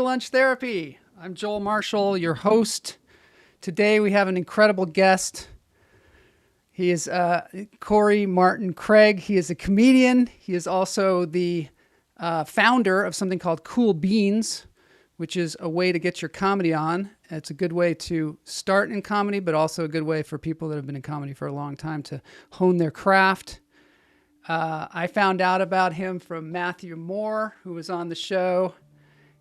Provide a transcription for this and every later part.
Lunch Therapy. I'm Joel Marshall, your host. Today we have an incredible guest. He is Corey Martin Craig. He is a comedian. He is also the founder of something called Cool Beans, which is a way to get your comedy on. It's a good way to start in comedy, but also a good way for people that have been in comedy for a long time to hone their craft. I found out about him from Matthew Moore, who was on the show.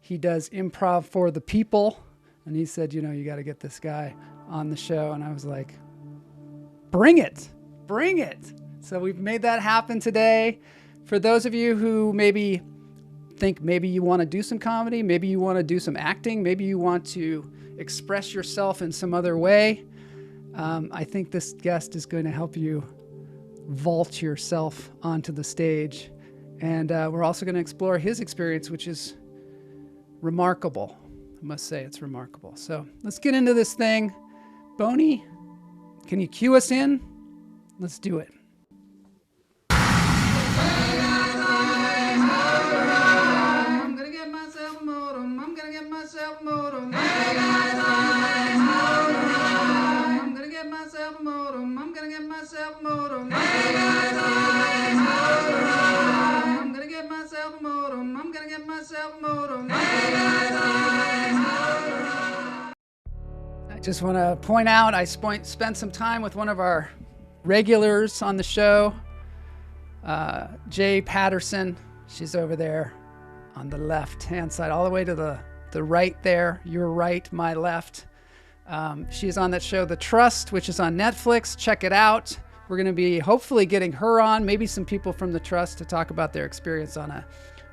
He does improv for the people. And he said, you know, you got to get this guy on the show. And I was like, bring it. Bring it. So we've made that happen today. For those of you who maybe think maybe you want to do some comedy, maybe you want to do some acting, maybe you want to express yourself in some other way, I think this guest is going to help you vault yourself onto the stage. And we're also going to explore his experience, which is remarkable. I must say it's remarkable. So let's get into this thing. Boney, can you cue us in? Let's do it. I'm going to get myself a modem. I'm going to get myself a modem. I'm going to get myself a modem. I'm going to get myself a modem. I'm going to get myself a modem. I'm going to get myself a modem. I just want to point out, I spent some time with one of our regulars on the show, Jay Patterson. She's over there on the left-hand side, all the way to the right there. Your right, my left. She's on that show, The Trust, which is on Netflix. Check it out. We're going to be hopefully getting her on, maybe some people from The Trust to talk about their experience on a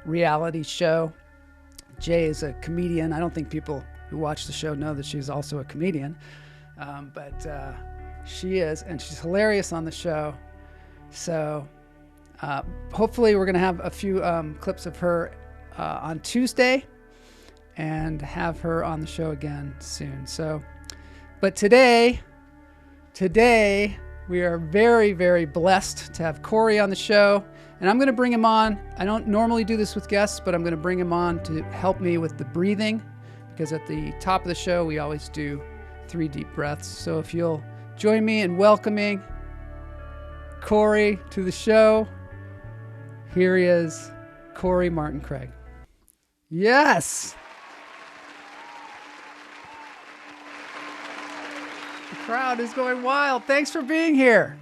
reality show. Jay is a comedian. I don't think people who watch the show know that she's also a comedian, but she is, and she's hilarious on the show. So hopefully we're going to have a few clips of her on Tuesday and have her on the show again soon. So, but today we are very, very blessed to have Corey on the show, and I'm going to bring him on. I don't normally do this with guests, but I'm going to bring him on to help me with the breathing, because at the top of the show, we always do 3 deep breaths. So if you'll join me in welcoming Corey to the show, here he is, Corey Martin Craig. Yes! The crowd is going wild. Thanks for being here.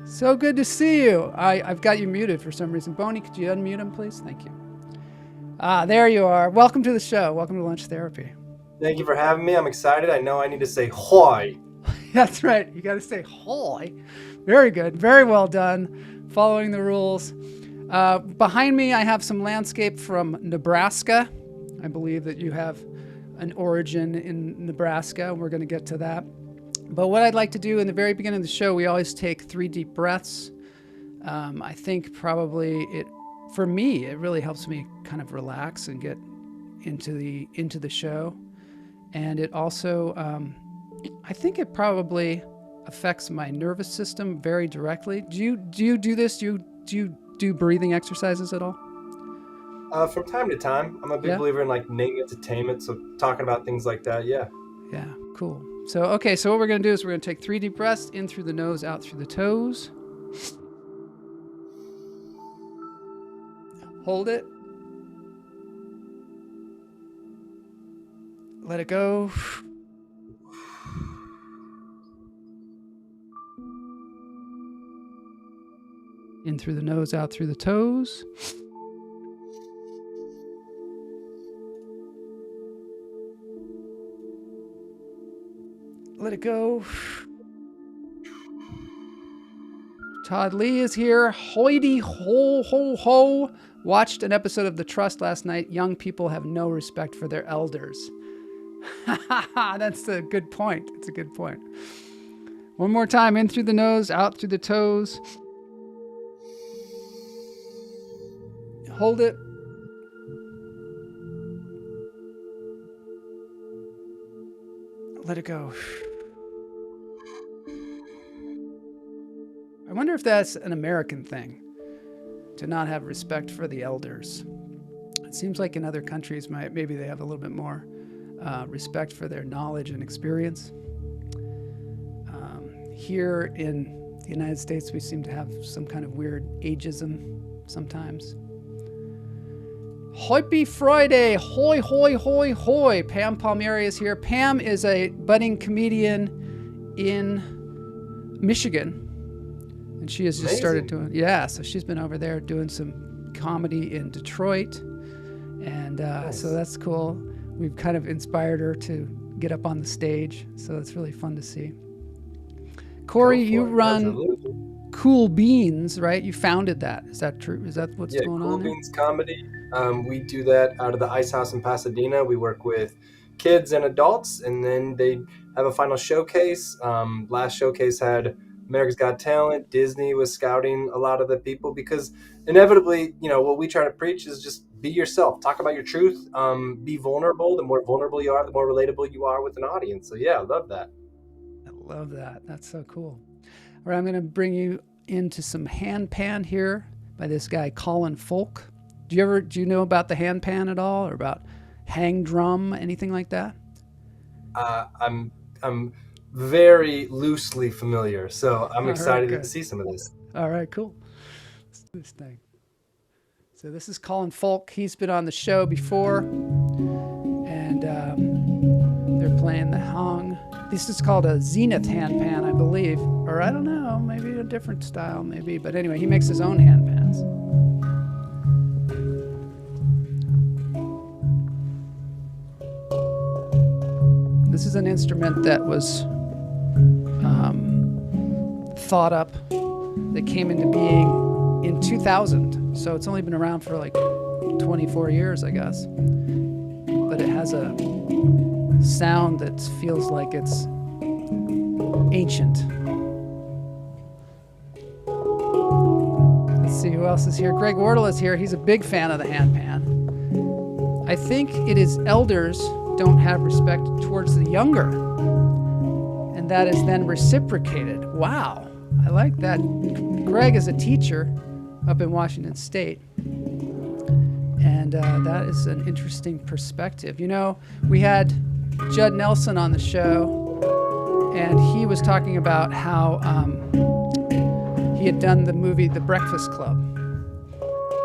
So good to see you. I've got you muted for some reason. Boney, could you unmute him, please? Thank you. There you are. Welcome to the show. Welcome to Lunch Therapy. Thank you for having me. I'm excited. I know I need to say hoy. That's right. You got to say hoy. Very good. Very well done. Following the rules. Behind me, I have some landscape from Nebraska. I believe that you have an origin in Nebraska. We're going to get to that. But what I'd like to do in the very beginning of the show, we always take 3 deep breaths. I think probably for me, it really helps me kind of relax and get into the show. And it also, I think it probably affects my nervous system very directly. Do you do this? Do you do breathing exercises at all? From time to time. I'm a big believer in like name entertainment, so talking about things like that, yeah. Yeah, cool. So what we're going to do is we're going to take 3 deep breaths, in through the nose, out through the toes. Hold it. Let it go. In through the nose, out through the toes. Let it go. Todd Lee is here. Hoity ho ho ho. Watched an episode of The Trust last night. Young people have no respect for their elders. That's a good point. It's a good point. One more time. In through the nose, out through the toes. Hold it. Let it go. I wonder if that's an American thing, to not have respect for the elders. It seems like in other countries, maybe they have a little bit more respect for their knowledge and experience. Here in the United States, we seem to have some kind of weird ageism sometimes. Happy Friday! Hoy, hoy, hoy, hoy! Pam Palmieri is here. Pam is a budding comedian in Michigan. And she has just started doing, so she's been over there doing some comedy in Detroit. And nice. So that's cool. We've kind of inspired her to get up on the stage. So it's really fun to see. Corey, you run Cool Beans, right? You founded that. Is that true? Is that what's going on? Cool Beans Comedy. We do that out of the Ice House in Pasadena. We work with kids and adults, and then they have a final showcase. Last showcase had America's Got Talent. Disney was scouting a lot of the people because inevitably, what we try to preach is just be yourself. Talk about your truth. Be vulnerable. The more vulnerable you are, the more relatable you are with an audience. So yeah, I love that. I love that. That's so cool. All right, I'm going to bring you into some hand pan here by this guy, Colin Folk. Do you know about the hand pan at all, or about hang drum, anything like that? I'm very loosely familiar, so I'm excited to see some of this. All right, cool. Let's do this thing. So this is Colin Folk. He's been on the show before, and they're playing the hung. This is called a zenith hand pan, I believe, or I don't know, maybe a different style, maybe. But anyway, he makes his own hand pans. This is an instrument that was thought up, that came into being in 2000. So it's only been around for like 24 years, I guess. But it has a sound that feels like it's ancient. Let's see who else is here. Greg Wardle is here. He's a big fan of the hand pan. I think it is elders don't have respect towards the younger, and that is then reciprocated. Wow, I like that. Greg is a teacher up in Washington State, and that is an interesting perspective. We had Judd Nelson on the show, and he was talking about how he had done the movie The Breakfast Club,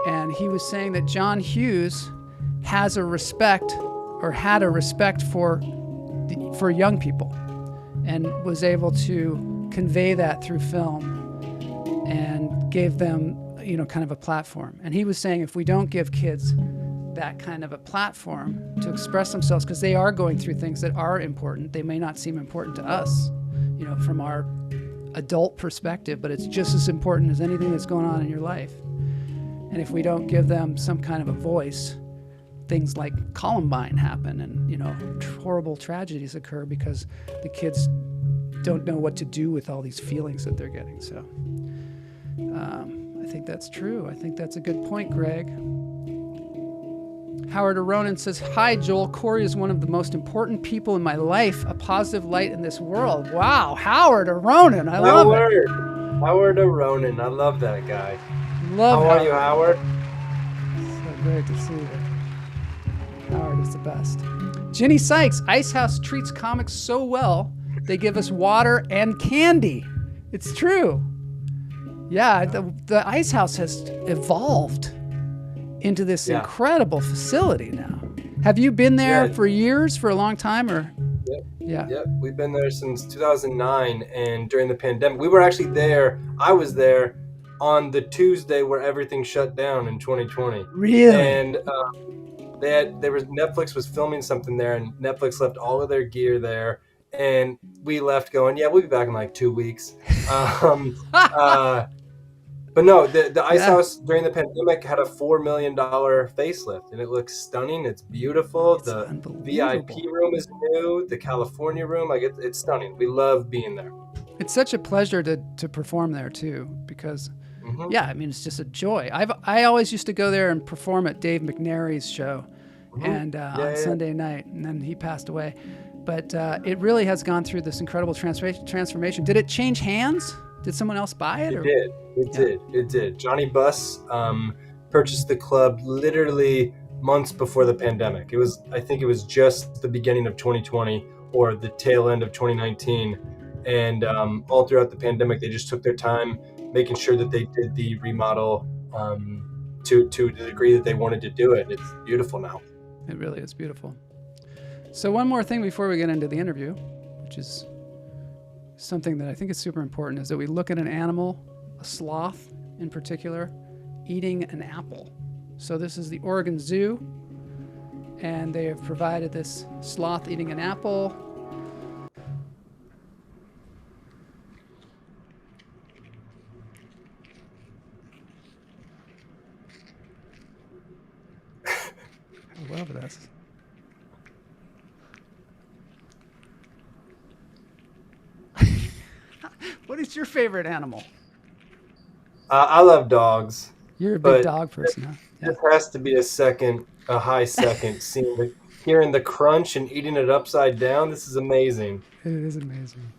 and he was saying that John Hughes has a respect, or had a respect for young people, and was able to convey that through film and gave them, kind of a platform. And he was saying if we don't give kids that kind of a platform to express themselves, because they are going through things that are important, they may not seem important to us, from our adult perspective, but it's just as important as anything that's going on in your life. And if we don't give them some kind of a voice, things like Columbine happen, and horrible tragedies occur because the kids don't know what to do with all these feelings that they're getting. So I think that's true. I think that's a good point, Greg. Howard Aronin says, "Hi, Joel. Corey is one of the most important people in my life, a positive light in this world." Wow, Howard Aronin. I love it. Howard Aronin. I love that guy. How are you, Howard? So great to see you. Howard is the best. Ginny Sykes, Ice House treats comics so well, they give us water and candy. It's true. Yeah, the Ice House has evolved into this incredible facility now. Have you been there for years, for a long time, or? Yep. We've been there since 2009, and during the pandemic, we were actually there. I was there on the Tuesday where everything shut down in 2020. Really? And Netflix was filming something there, and Netflix left all of their gear there, and we left going, we'll be back in like 2 weeks. But no, the Ice House during the pandemic had a $4 million facelift, and it looks stunning. It's beautiful. The VIP room is new. The California room, it's stunning. We love being there. It's such a pleasure to perform there too, because it's just a joy. I always used to go there and perform at Dave McNary's show, and on Sunday night, and then he passed away. But it really has gone through this incredible transformation. Did it change hands? Did someone else buy it? It did. Johnny Buss purchased the club literally months before the pandemic. I think it was just the beginning of 2020 or the tail end of 2019. And all throughout the pandemic, they just took their time making sure that they did the remodel to the degree that they wanted to do it. It's beautiful now. It really is beautiful. So one more thing before we get into the interview, which is something that I think is super important, is that we look at an animal, a sloth in particular, eating an apple. So this is the Oregon Zoo, and they have provided this sloth eating an apple. I love this. What is your favorite animal? I love dogs. You're a big dog person, huh? Yeah. It has to be a high second. Hearing the crunch and eating it upside down. This is amazing. It is amazing.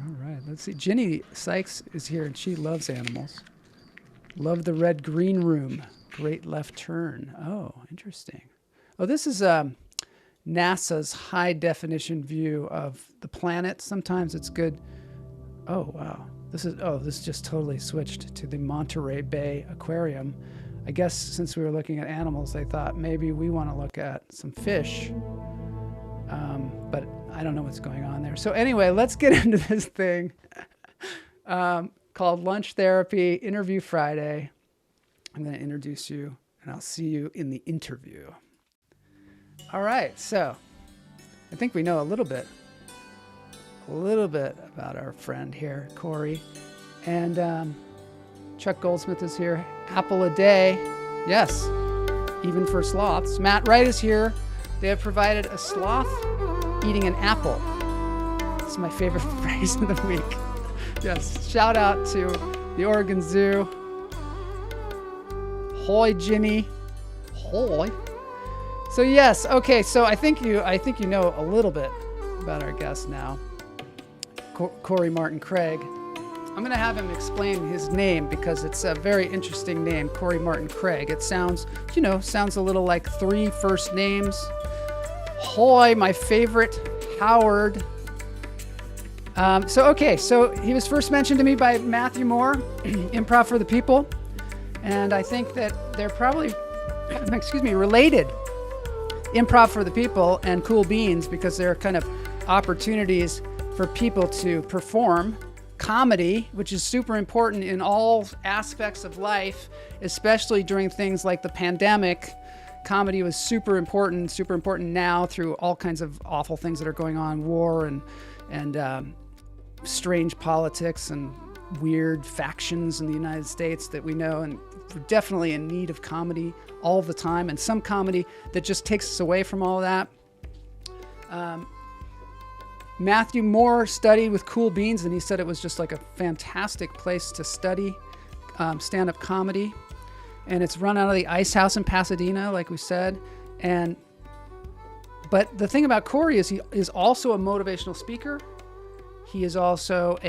All right, let's see. Ginny Sykes is here, and she loves animals. Love the red green room. Great left turn. Oh, interesting. Oh, this is NASA's high definition view of the planet. Sometimes it's good. Oh, wow. This just totally switched to the Monterey Bay Aquarium. I guess since we were looking at animals, they thought maybe we want to look at some fish. But I don't know what's going on there. So anyway, let's get into this thing called Lunch Therapy Interview Friday. I'm going to introduce you, and I'll see you in the interview. All right, so I think we know a little bit about our friend here, Corey. And Chuck Goldsmith is here. Apple a day. Yes, even for sloths. Matt Wright is here. They have provided a sloth eating an apple. It's my favorite phrase of the week. Yes, shout out to the Oregon Zoo. Hoy, Ginny. Hoy. So yes, okay. So I think you know a little bit about our guest now, Corey Martin Craig. I'm going to have him explain his name because it's a very interesting name, Corey Martin Craig. It sounds a little like three first names. Hoy, my favorite, Howard. So he was first mentioned to me by Matthew Moore, Improv for the People, and I think that they're probably, related. Improv for the People and Cool Beans, because they're kind of opportunities for people to perform comedy, which is super important in all aspects of life, especially during things like the pandemic. Comedy was super important now through all kinds of awful things that are going on, war and strange politics and weird factions in the United States that we know, and we're definitely in need of comedy all the time, and some comedy that just takes us away from all of that. Matthew Moore studied with Cool Beans, and he said it was just like a fantastic place to study stand-up comedy. And it's run out of the Ice House in Pasadena, like we said. But the thing about Corey is he is also a motivational speaker. He is also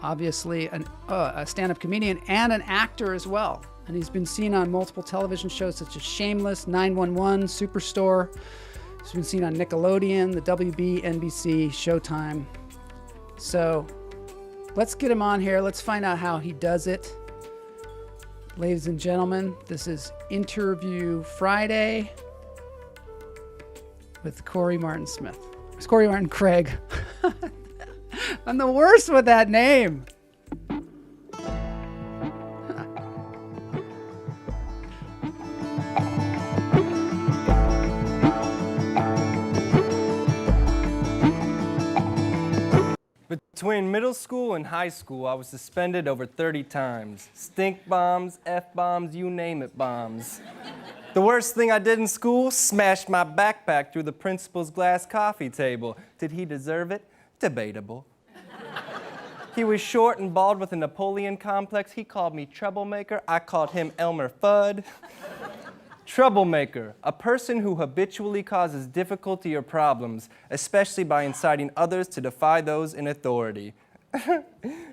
obviously a stand-up comedian and an actor as well. And he's been seen on multiple television shows such as Shameless, 911, Superstore. He's been seen on Nickelodeon, the WB, NBC, Showtime. So let's get him on here. Let's find out how he does it. Ladies and gentlemen, this is Interview Friday with Corey Martin Smith. It's Corey Martin Craig. I'm the worst with that name. Between middle school and high school, I was suspended over 30 times. Stink bombs, F-bombs, you name it bombs. The worst thing I did in school, smashed my backpack through the principal's glass coffee table. Did he deserve it? Debatable. He was short and bald with a Napoleon complex. He called me troublemaker. I called him Elmer Fudd. Troublemaker, a person who habitually causes difficulty or problems, especially by inciting others to defy those in authority.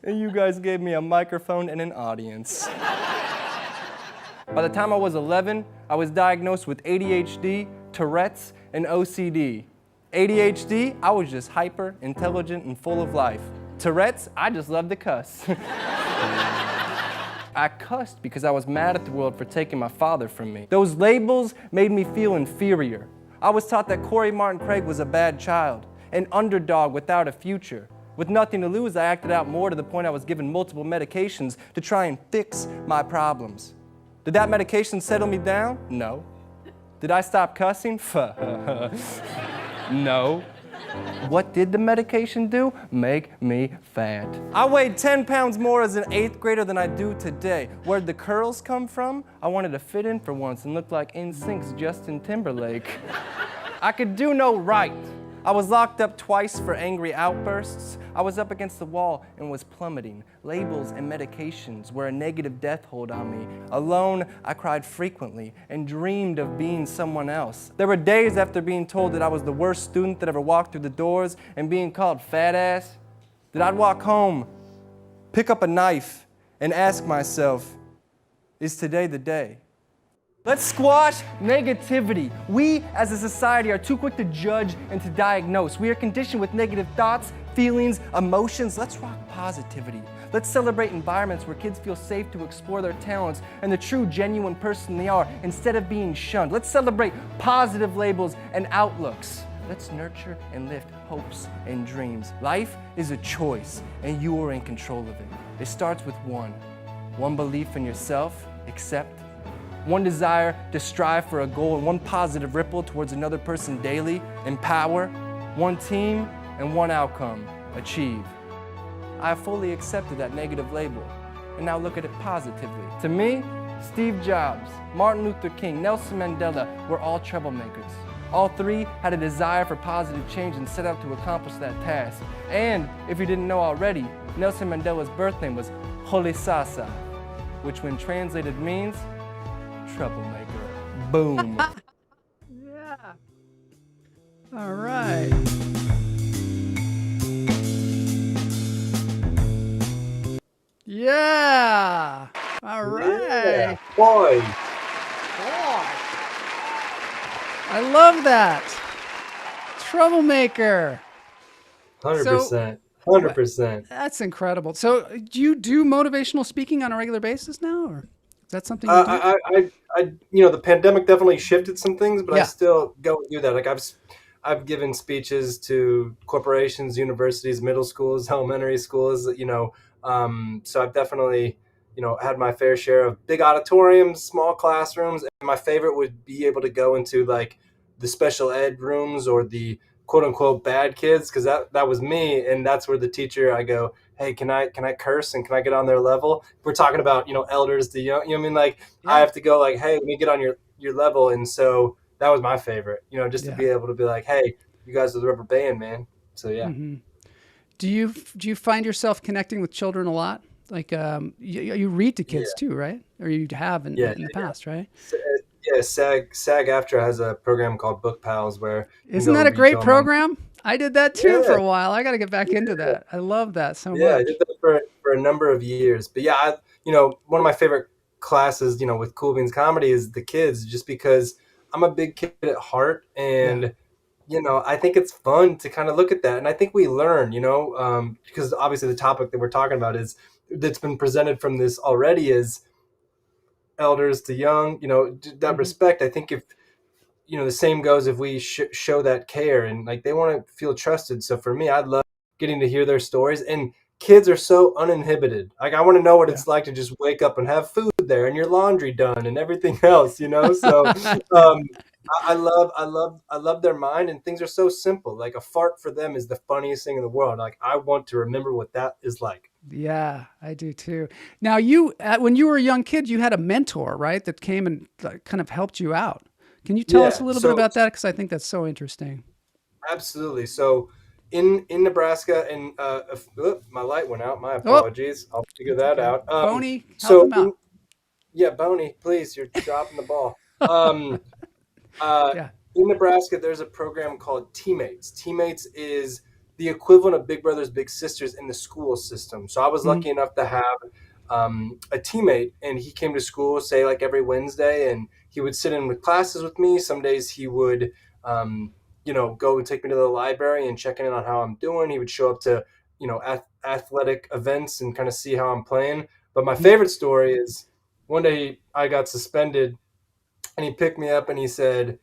And you guys gave me a microphone and an audience. By the time I was 11, I was diagnosed with ADHD, Tourette's, and OCD. ADHD, I was just hyper, intelligent, and full of life. Tourette's, I just loved to cuss. I cussed because I was mad at the world for taking my father from me. Those labels made me feel inferior. I was taught that Corey Martin Craig was a bad child, an underdog without a future. With nothing to lose, I acted out more to the point I was given multiple medications to try and fix my problems. Did that medication settle me down? No. Did I stop cussing? No. What did the medication do? Make me fat. I weighed 10 pounds more as an 8th grader than I do today. Where'd the curls come from? I wanted to fit in for once and look like NSYNC's Justin Timberlake. I could do no right. I was locked up twice for angry outbursts. I was up against the wall and was plummeting. Labels and medications were a negative death hold on me. Alone, I cried frequently and dreamed of being someone else. There were days after being told that I was the worst student that ever walked through the doors and being called fat ass, that I'd walk home, pick up a knife, and ask myself, is today the day? Let's squash negativity. We, as a society, are too quick to judge and to diagnose. We are conditioned with negative thoughts, feelings, emotions. Let's rock positivity. Let's celebrate environments where kids feel safe to explore their talents and the true, genuine person they are instead of being shunned. Let's celebrate positive labels and outlooks. Let's nurture and lift hopes and dreams. Life is a choice, and you are in control of it. It starts with one belief in yourself, accept, one desire to strive for a goal, and one positive ripple towards another person daily, empower, one team, and one outcome, achieve. I have fully accepted that negative label, and now look at it positively. To me, Steve Jobs, Martin Luther King, Nelson Mandela were all troublemakers. All three had a desire for positive change and set out to accomplish that task. And if you didn't know already, Nelson Mandela's birth name was Holisasa, which when translated means troublemaker. Boom. Yeah. All right. Yeah. All right. Yeah, boy. I love that. Troublemaker. 100%. 100%. That's incredible. So, do you do motivational speaking on a regular basis now, or is that something you do? The pandemic definitely shifted some things, but Yeah. I still go and do that. Like I've given speeches to corporations, universities, middle schools, elementary schools. So I've definitely, had my fair share of big auditoriums, small classrooms, and my favorite would be able to go into like the special ed rooms or the quote unquote bad kids, because that was me, and that's where the teacher, I go, hey, can I curse and can I get on their level? We're talking about elders to young, I Yeah. have to go like, hey, let me get on your level. And so that was my favorite, just to be able to be like, hey, you guys are the rubber band, man. So yeah. Mm-hmm. Do you find yourself connecting with children a lot? Like you read to kids too, right? Or you have in the past, right? Yeah, SAG-AFTRA has a program called Book Pals where isn't that a great program? I did that too for a while. I got to get back into that. I love that so much. Yeah, I did that for a number of years. But yeah, one of my favorite classes, with Cool Beans Comedy is the kids, just because I'm a big kid at heart, and I think it's fun to kind of look at that, and I think we learn, because obviously the topic that we're talking about that's been presented from this already is elders to young, that respect. I think if the same goes if we show that care, and like they want to feel trusted. So for me, I love getting to hear their stories, and kids are so uninhibited. Like I want to know what it's like to just wake up and have food there and your laundry done and everything else, so I love their mind, and things are so simple. Like a fart for them is the funniest thing in the world. Like I want to remember what that is like. Yeah, I do too. Now when you were a young kid, you had a mentor, right? That came and kind of helped you out. Can you tell us a little bit about that? Because I think that's so interesting. Absolutely. So in Nebraska, and my light went out. My apologies. I'll figure that out. Boney, help him out. Boney, please, you're dropping the ball. In Nebraska, there's a program called Teammates. Teammates is the equivalent of Big Brothers Big Sisters in the school system. So I was Mhm. lucky enough to have a teammate, and he came to school, say, like every Wednesday, and he would sit in with classes with me. Some days he would go and take me to the library and check in on how I'm doing. He would show up to athletic events and kind of see how I'm playing. But my Mhm. favorite story is one day I got suspended, and he picked me up and he said,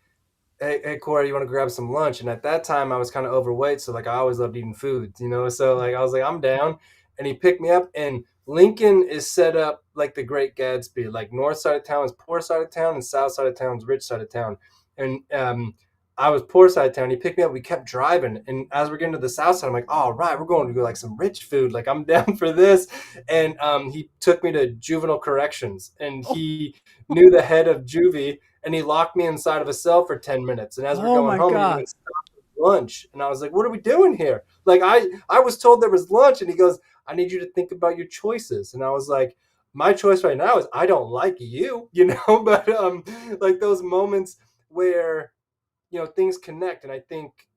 hey Corey, you want to grab some lunch? And at that time I was kind of overweight, so like I always loved eating food, so like I was like, I'm down. And he picked me up, and Lincoln is set up like the Great Gatsby. Like north side of town is poor side of town, and south side of town is rich side of town. And I was poor side of town. He picked me up, we kept driving, and as we're getting to the south side, I'm like, all right, we're going to go like some rich food, like I'm down for this. And he took me to juvenile corrections, and Oh, he knew the head of juvie, and he locked me inside of a cell for 10 minutes. And as we're oh going my home, he God. even stopped for lunch. And I was like, what are we doing here? Like, I was told there was lunch. And he goes, I need you to think about your choices. And I was like, my choice right now is I don't like you, but like those moments where, things connect. And I think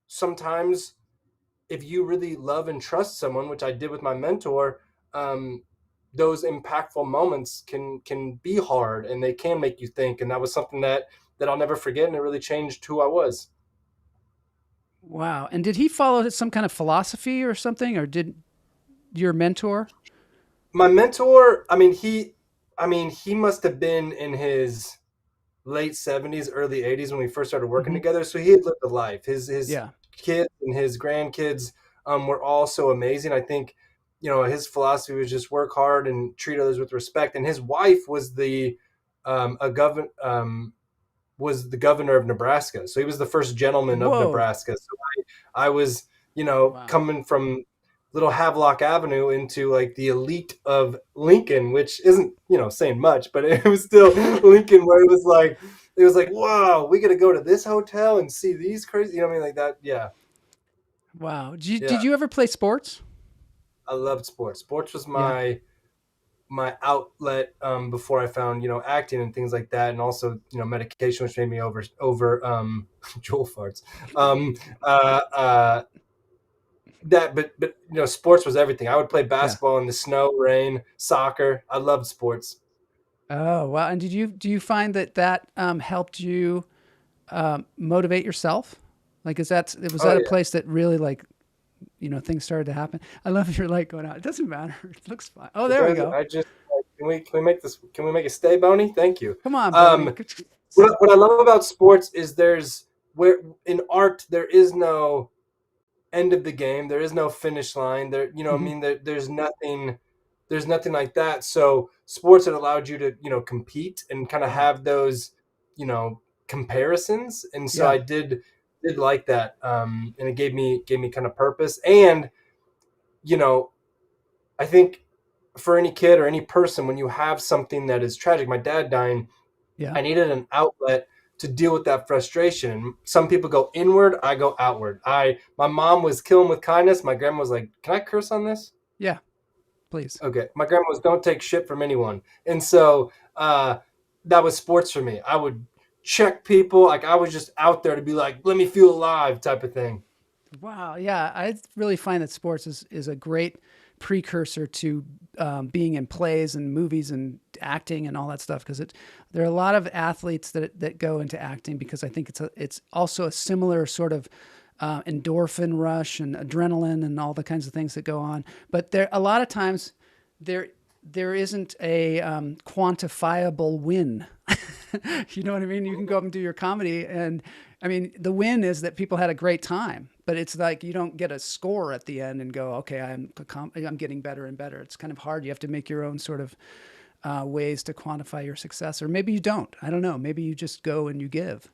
sometimes if you really love and trust someone, which I did with my mentor, um, those impactful moments can be hard, and they can make you think. And that was something that I'll never forget, and it really changed who I was. Wow. And did he follow some kind of philosophy or something, or did your mentor? My mentor, I mean, he must have been in his late 70s, early 80s when we first started working Hmm. together. So he had lived a life. His Yeah. kids and his grandkids were all so amazing. I think, his philosophy was just work hard and treat others with respect. And his wife was the governor of Nebraska. So he was the first gentleman of Whoa. Nebraska. So I was, Wow. coming from little Havelock Avenue into like the elite of Lincoln, which isn't, saying much, but it was still Lincoln, where it was like, wow, we got to go to this hotel and see these crazy, what I mean? Like that. Yeah. Wow. Did Yeah. you ever play sports? I loved sports. Sports was Yeah. my outlet before I found acting and things like that, and also medication, which made me over Joel farts. Um, uh, uh, but sports was everything. I would play Yeah. basketball in the snow, rain, soccer. I loved sports. Oh, wow. And do you find that helped you motivate yourself? Like, was Oh that a yeah, place that really like, things started to happen? I love your light going out. It doesn't matter. It looks fine. Oh, it there we does. go. I just can we make this? Can we make it stay, Boney? Thank you. Come on, Boney. Um, what I love about sports is where in art there is no end of the game. There is no finish line. There, I Mhm. mean, there's nothing like that. So sports had allowed you to, compete and kind of Right. have those, comparisons. And so Yeah. I did like that. And it gave me kind of purpose. And, you know, I think for any kid or any person, when you have something that is tragic, my dad dying, Yeah. I needed an outlet to deal with that frustration. Some people go inward, I go outward. My mom was killing with kindness. My grandma was like, "Can I curse on this?" Yeah. Please. Okay. My grandma was, "Don't take shit from anyone." And so that was sports for me. I would check people, like I was just out there to be like, "Let me feel alive," type of thing. Wow. Yeah. I really find that sports is a great precursor to being in plays and movies and acting and all that stuff, because there are a lot of athletes that go into acting because I think it's also a similar sort of endorphin rush and adrenaline and all the kinds of things that go on. But there a lot of times there there isn't a quantifiable win. You know what I mean? You can go up and do your comedy, and I mean, the win is that people had a great time, but it's like you don't get a score at the end and go, okay, I'm getting better and better. It's kind of hard. You have to make your own sort of ways to quantify your success, or maybe you don't. I don't know. Maybe you just go and you give.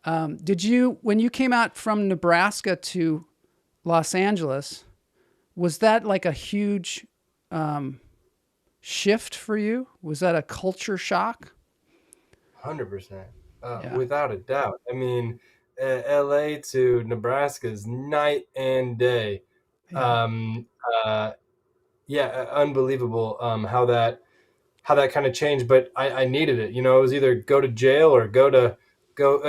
When you came out from Nebraska to Los Angeles, was that like a huge shift for you? Was that a culture shock? 100%. Yeah. Without a doubt. I mean, LA to Nebraska is night and day. Yeah. Um, uh, yeah, unbelievable how that kind of changed. But I needed it. It was either go to jail or go to go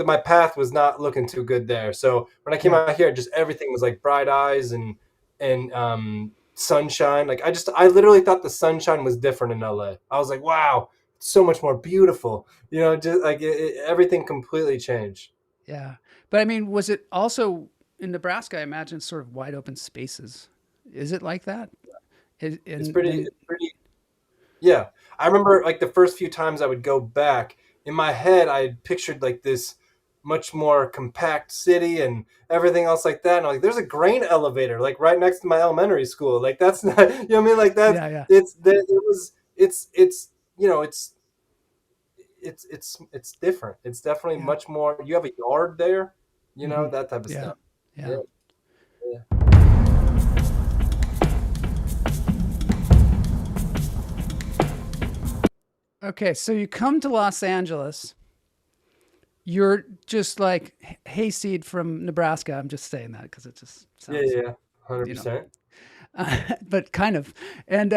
my path was not looking too good there. So when I came Yeah. out here, just everything was like bright eyes and sunshine. Like I literally thought the sunshine was different in LA. I was like, wow, it's so much more beautiful. Just like everything completely changed. Yeah. But I mean, was it also in Nebraska? I imagine sort of wide open spaces. Is it like that? It's And pretty. then, It's pretty. Yeah, I remember like the first few times I would go back in my head, I had pictured like this much more compact city and everything else like that. And I'm like, there's a grain elevator like right next to my elementary school. Like that's not, you know what I mean? Like that's yeah, yeah, it's that it was it's you know it's different. It's definitely yeah, much more. You have a yard there, hmm, that type of yeah, stuff. Yeah, yeah. yeah. Okay, so you come to Los Angeles. You're just like hayseed from Nebraska. I'm just saying that because it just Yeah, sounds, yeah, you know, 100%. but kind of. And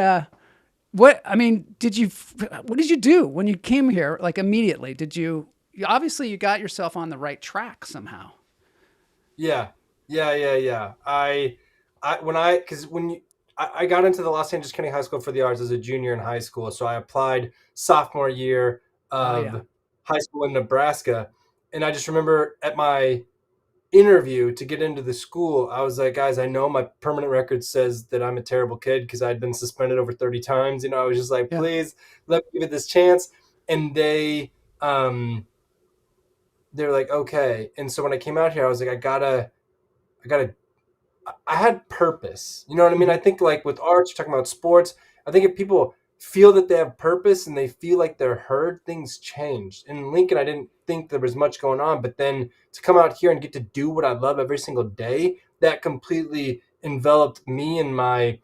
what I mean, what did you do when you came here? Like immediately, obviously you got yourself on the right track somehow. Yeah, yeah. Because I got into the Los Angeles County High School for the Arts as a junior in high school, so I applied sophomore year Oh yeah, of high school in Nebraska, and I just remember at my interview to get into the school, I was like, guys, I know my permanent record says that I'm a terrible kid because I'd been suspended over 30 times. I was just like, yeah. please let me give it this chance, and they're like, okay. And so when I came out here, I was like, I gotta I had purpose. You know what I mean? Hmm. I think like with arts, you're talking about sports. I think if people feel that they have purpose and they feel like they're heard, things change. In Lincoln, I didn't think there was much going on, but then to come out here and get to do what I love every single day, that completely enveloped me and my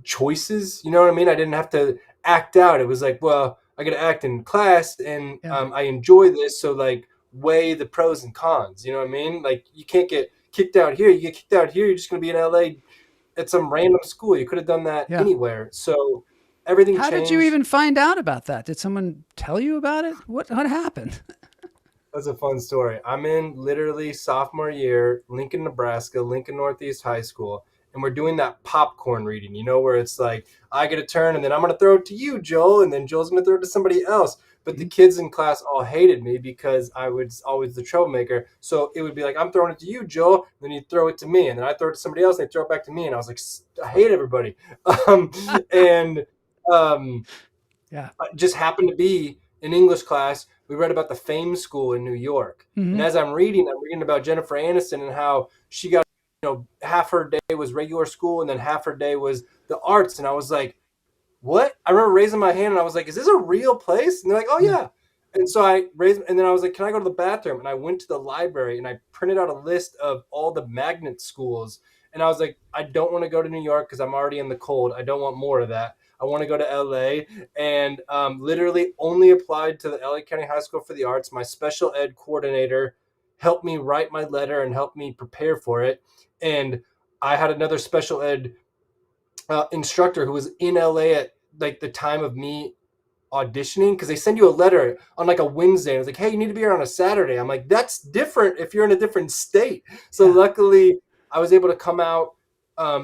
choices. You know what I mean? I didn't have to act out. It was like, well, I got to act in class, and Yeah, I enjoy this. So like, weigh the pros and cons. You know what I mean? Like, you can't get kicked out here. You get kicked out here, you're just gonna be in LA at some random school. You could have done that yeah. anywhere. So everything How did you changed. even find out about that? Did someone tell you about it? What happened? That's a fun story. I'm in literally sophomore year, Lincoln, Nebraska, Lincoln Northeast High School, and we're doing that popcorn reading, where it's like, I get a turn and then I'm going to throw it to you, Joel, and then Joel's going to throw it to somebody else. But the Mhm. kids in class all hated me because I was always the troublemaker. So it would be like, I'm throwing it to you, Joel, then you throw it to me, and then I throw it to somebody else, and they throw it back to me. And I was like, I hate everybody. And um, Yeah. just happened to be in English class. We read about the Fame School in New York. And Hmm. as I'm reading about Jennifer Aniston and how she got, half her day was regular school and then half her day was the arts. And I was like, what? I remember raising my hand and I was like, is this a real place? And they're like, oh, Yeah. yeah. And so I raised, and then I was like, can I go to the bathroom? And I went to the library and I printed out a list of all the magnet schools. And I was like, I don't want to go to New York because I'm already in the cold. I don't want more of that. I want to go to LA, and literally only applied to the LA County High School for the Arts. My special ed coordinator helped me write my letter and helped me prepare for it. And I had another special ed instructor who was in LA at like the time of me auditioning, because they send you a letter on like a Wednesday and it's like, hey, you need to be here on a Saturday. I'm like, that's different if you're in a different state. So Yeah. luckily I was able to come out.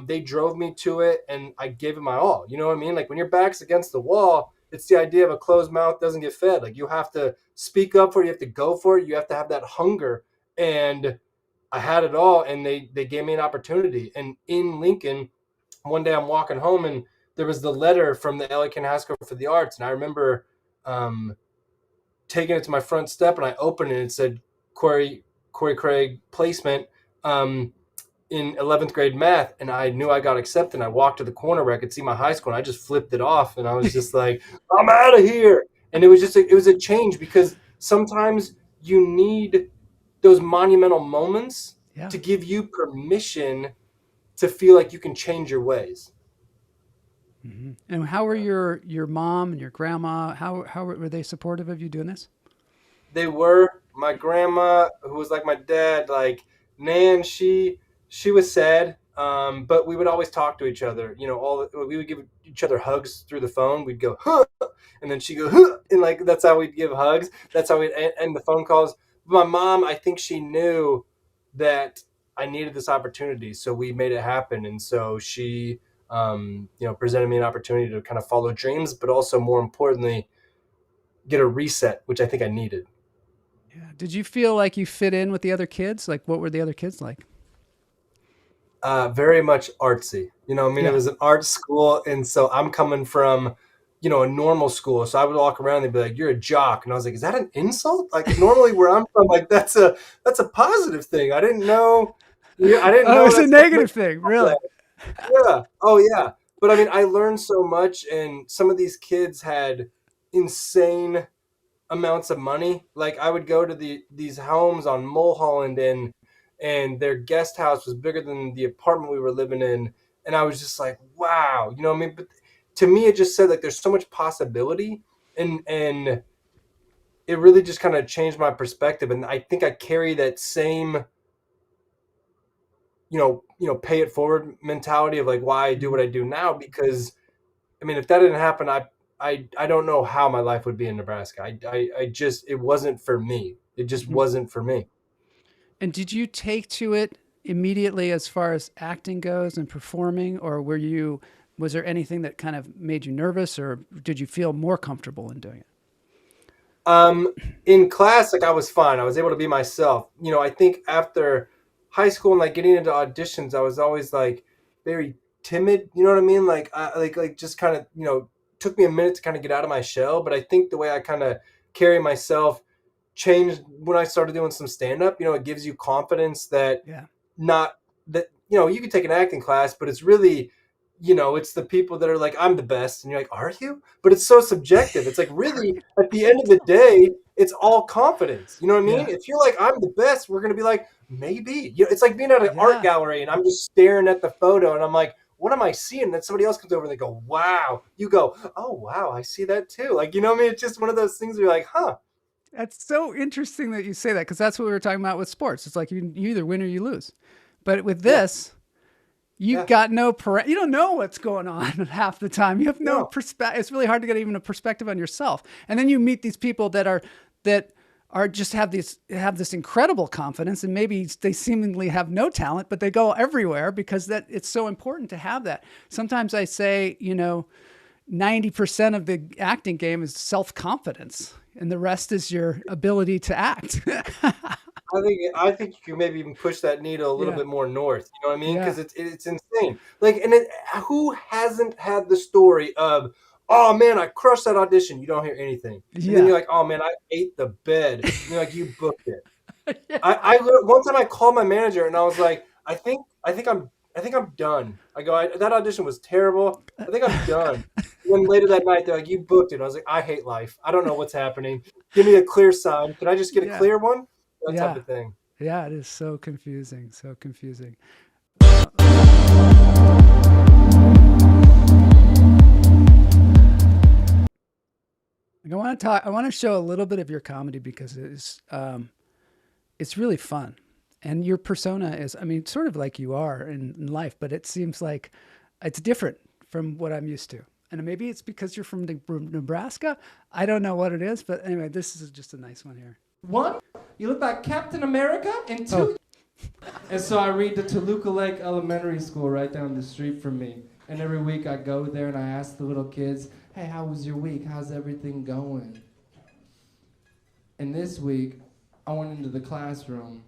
They drove me to it and I gave it my all. You know what I mean? Like when your back's against the wall, it's the idea of a closed mouth doesn't get fed. Like you have to speak up for it, you have to go for it, you have to have that hunger. And I had it all, and they gave me an opportunity. And in Lincoln, one day I'm walking home and there was the letter from the LA County High School for the Arts. And I remember um, taking it to my front step and I opened it and it said, Corey Craig placement in 11th grade math. And I knew I got accepted. And I walked to the corner where I could see my high school and I just flipped it off. And I was just like, I'm out of here. And it was it was a change, because sometimes you need those monumental moments Yeah. to give you permission to feel like you can change your ways. Hmm. And how were your mom and your grandma? How were they supportive of you doing this? They were. My grandma, who was like my dad, like Nan, she was sad, but we would always talk to each other. We would give each other hugs through the phone. We'd go, huh, and then she go, huh, and like that's how we'd give hugs. That's how we'd end the phone calls. my mom, I think she knew that I needed this opportunity, so we made it happen. And so she, presented me an opportunity to kind of follow dreams, but also more importantly, get a reset, which I think I needed. Yeah. Did you feel like you fit in with the other kids? Like, what were the other kids like? Very much artsy. It Yeah. was an art school, and so I'm coming from, a normal school. So I would walk around and they'd be like, "You're a jock," and I was like, "Is that an insult?" Like normally where I'm from, like that's a positive thing. I didn't know. Yeah, I didn't Oh, know it's a that's what negative thing, really. yeah. Oh yeah. But I mean, I learned so much, and some of these kids had insane amounts of money. Like I would go to these homes on Mulholland, and their guest house was bigger than the apartment we were living in, and I was just like, wow, you know what I mean? But to me, it just said like there's so much possibility, and it really just kind of changed my perspective. And I think I carry that same pay it forward mentality of like why I do what I do now, because I mean if that didn't happen, I don't know how my life would be in Nebraska. I just it wasn't for me. It just Mhm. wasn't for me. And did you take to it immediately as far as acting goes and performing, or was there anything that kind of made you nervous, or did you feel more comfortable in doing it? Um, in class, like I was fine. I was able to be myself. I think after high school and like getting into auditions, I was always like very timid. You know what I mean? Like I like just kind of took me a minute to kind of get out of my shell. But I think the way I kind of carry myself changed when I started doing some stand up. It gives you confidence that Yeah. not that you can take an acting class, but it's really it's the people that are like, I'm the best, and you're like, are you? But it's so subjective. It's like really at the end of the day, it's all confidence. You know what I mean? Yeah. If you're like, I'm the best, we're gonna be like, maybe. It's like being at an art Yeah. gallery and I'm just staring at the photo and I'm like, what am I seeing? And then somebody else comes over and they go, wow. You go, oh wow, I see that too. Like, you know what I mean? It's just one of those things where you're like, huh. That's so interesting that you say that, because that's what we were talking about with sports. It's like you either win or you lose. But with Yeah, this, you've yeah, got you don't know what's going on half the time. You have no no, perspective. It's really hard to get even a perspective on yourself. And then you meet these people that are just have this incredible confidence, and maybe they seemingly have no talent, but they go everywhere because that it's so important to have that. Sometimes I say, 90% of the acting game is self-confidence, and the rest is your ability to act. I think you can maybe even push that needle a little Yeah. bit more north. You know what I mean? Yeah. Because it's insane. Like, and who hasn't had the story of, oh man, I crushed that audition. You don't hear anything, and then Yeah. you're like, oh man, I ate the bed. And you're like, you booked it. Yeah. One time I called my manager and I was like, I think I'm done. I go, that audition was terrible. I think I'm done. And then later that night, they're like, you booked it. I was like, I hate life. I don't know what's happening. Give me a clear sign. Can I just get a Yeah. clear one? That type Yeah. of thing. Yeah. It is so confusing. So confusing. I want to talk. I want to show a little bit of your comedy because it's really fun, and your persona is, I mean, sort of like you are in life, but it seems like it's different from what I'm used to. And maybe it's because you're from Nebraska. I don't know what it is, but anyway, this is just a nice one here. One, you look like Captain America, and two, Oh. And so I read the Toluca Lake Elementary School right down the street from me. And every week I go there and I ask the little kids, hey, how was your week? How's everything going? And this week, I went into the classroom.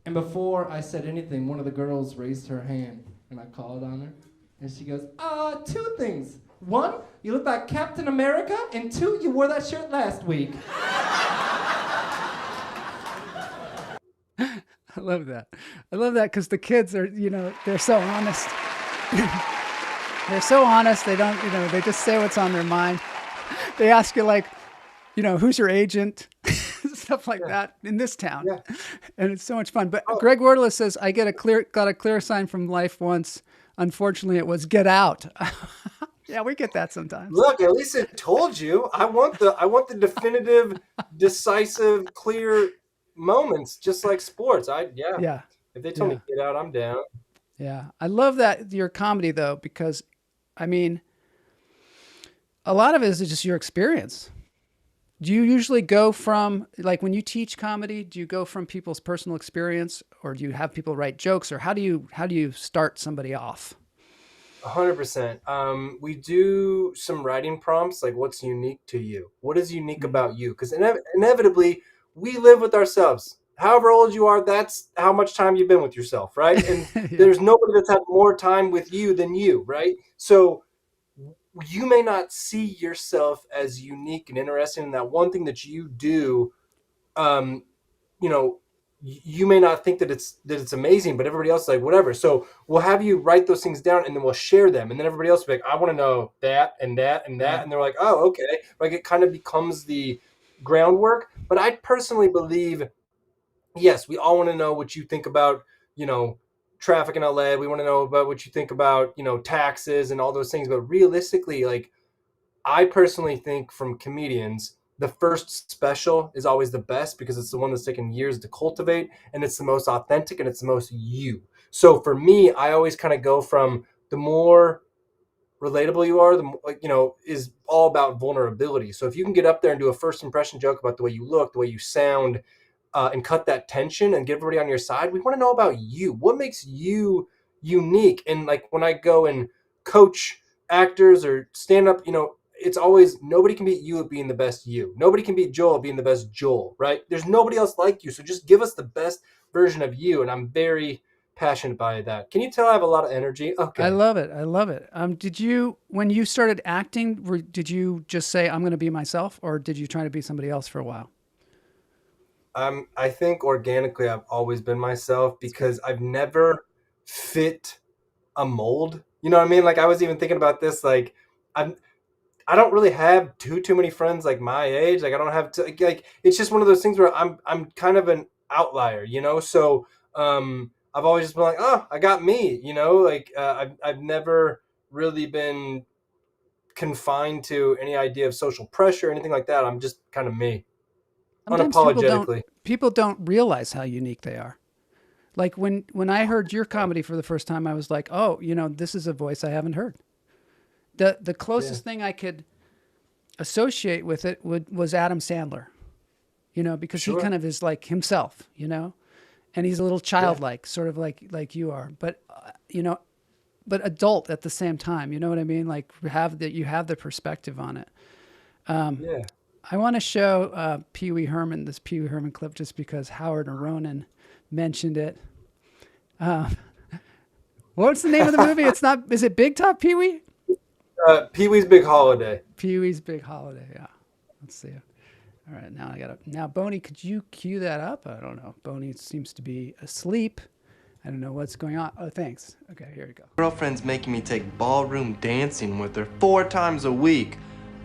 And before I said anything, one of the girls raised her hand. And I called on her. And she goes, two things. One, you look like Captain America. And two, you wore that shirt last week. I love that. I love that because the kids are, they're so honest. They're so honest. They don't, they just say what's on their mind. They ask you like, who's your agent? Stuff like that in this town. Yeah. And it's so much fun. But Oh. Greg Wardless says, I got a clear sign from life once. Unfortunately, it was get out. Yeah, we get that sometimes. Look, at least it told you. I want the definitive, decisive, clear moments, just like sports. Yeah. If they tell Yeah. me to get out, I'm down. Yeah. I love that your comedy though, because I mean, a lot of it is just your experience. Do you usually go from, like, when you teach comedy, do you go from people's personal experience, or do you have people write jokes, or how do you start somebody off? 100%. We do some writing prompts, like what's unique to you? What is unique about you? Because inevitably, we live with ourselves. However old you are, that's how much time you've been with yourself, right? And Yeah. there's nobody that's had more time with you than you, right? So you may not see yourself as unique and interesting in that one thing that you do. um, you know, you may not think that it's amazing, but everybody else is like, whatever. So we'll have you write those things down, and then we'll share them, and then everybody else will be like, I want to know that and that and that, Right. and they're like, oh, okay. Like, it kind of becomes the groundwork. But I personally believe, yes, we all want to know what you think about, you know, traffic in LA. We want to know about what you think about, taxes and all those things. But realistically, like, I personally think from comedians, the first special is always the best because it's the one that's taken years to cultivate, and it's the most authentic, and it's the most you. So for me, I always kind of go from the more relatable you are, the more, is all about vulnerability. So if you can get up there and do a first impression joke about the way you look, the way you sound, and cut that tension and get everybody on your side, we want to know about you. What makes you unique? And like when I go and coach actors or stand up, it's always, nobody can beat you at being the best you. Nobody can beat Joel at being the best Joel, right? There's nobody else like you. So just give us the best version of you. And I'm very passionate by that. Can you tell I have a lot of energy? I Okay. love it. I love it. Did you, when you started acting, did you just say, I'm going to be myself, or did you try to be somebody else for a while? I think organically I've always been myself because I've never fit a mold. You know what I mean? Like, I was even thinking about this. Like, I'm I don't really have too many friends like my age. Like, I don't have to, like, it's just one of those things where I'm kind of an outlier, So I've always just been like, oh, I got me, Like, I've never really been confined to any idea of social pressure or anything like that. I'm just kind of me, Sometimes unapologetically. people don't realize how unique they are. Like when I heard your comedy for the first time, I was like, oh, this is a voice I haven't heard. The Yeah. closest thing I could associate with it was Adam Sandler, because he Sure. kind of is like himself, and he's a little Yeah. childlike, sort of like you are, but adult at the same time. You know what I mean? Like, you have the perspective on it. Yeah. I want to show this Pee Wee Herman clip, just because Howard and Ronan mentioned it. What's the name of the movie? Is it Big Top Pee Wee? Pee Wee's Big Holiday. Pee Wee's Big Holiday. Yeah. Let's see. All right. Now, Boney, could you cue that up? I don't know. Boney seems to be asleep. I don't know what's going on. Oh, thanks. Okay, here we go. Girlfriend's making me take ballroom dancing with her 4 times a week.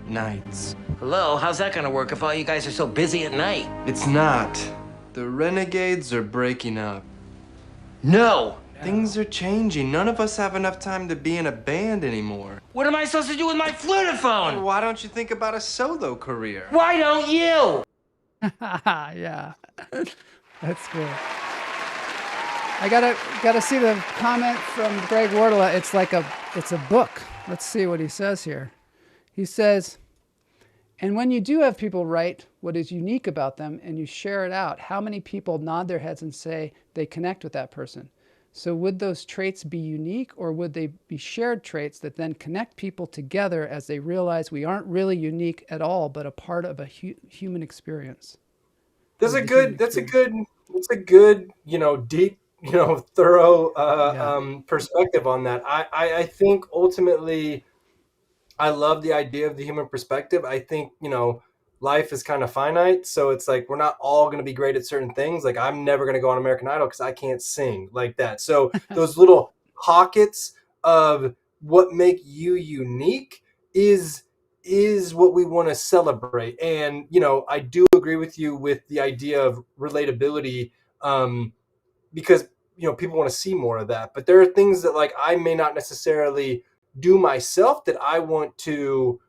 Nights. Hello, how's that gonna work if all you guys are so busy at night? It's not. The renegades are breaking up. No! Things are changing. None of us have enough time to be in a band anymore. What am I supposed to do with my flutophone? Why don't you think about a solo career? Why don't you? Yeah. That's cool. I gotta see the comment from Greg Wardla. It's a book. Let's see what he says here. He says, and when you do have people write what is unique about them and you share it out, how many people nod their heads and say they connect with that person? So would those traits be unique, or would they be shared traits that then connect people together as they realize we aren't really unique at all, but a part of a human experience? That's a good, deep, thorough Yeah. perspective on that. I think ultimately I love the idea of the human perspective. I think, life is kind of finite. So it's like, we're not all going to be great at certain things. Like, I'm never going to go on American Idol because I can't sing like that. So those little pockets of what make you unique is what we want to celebrate. And, I do agree with you with the idea of relatability, because, people want to see more of that. But there are things that, like, I may not necessarily do myself that I want to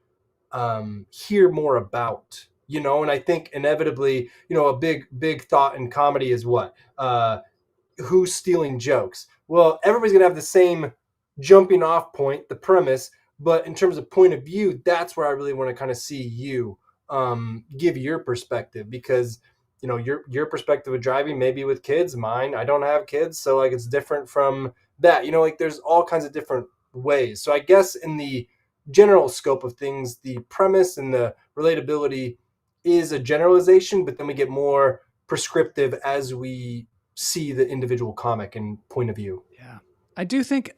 hear more about, and I think inevitably, a big thought in comedy is what, who's stealing jokes. Well, everybody's gonna have the same jumping off point, the premise, but in terms of point of view, that's where I really want to kind of see you give your perspective, because your perspective of driving maybe with kids, mine, I don't have kids, so like it's different from that. Like there's all kinds of different ways. So I guess in the general scope of things, the premise and the relatability is a generalization, but then we get more prescriptive as we see the individual comic and point of view. Yeah. I do think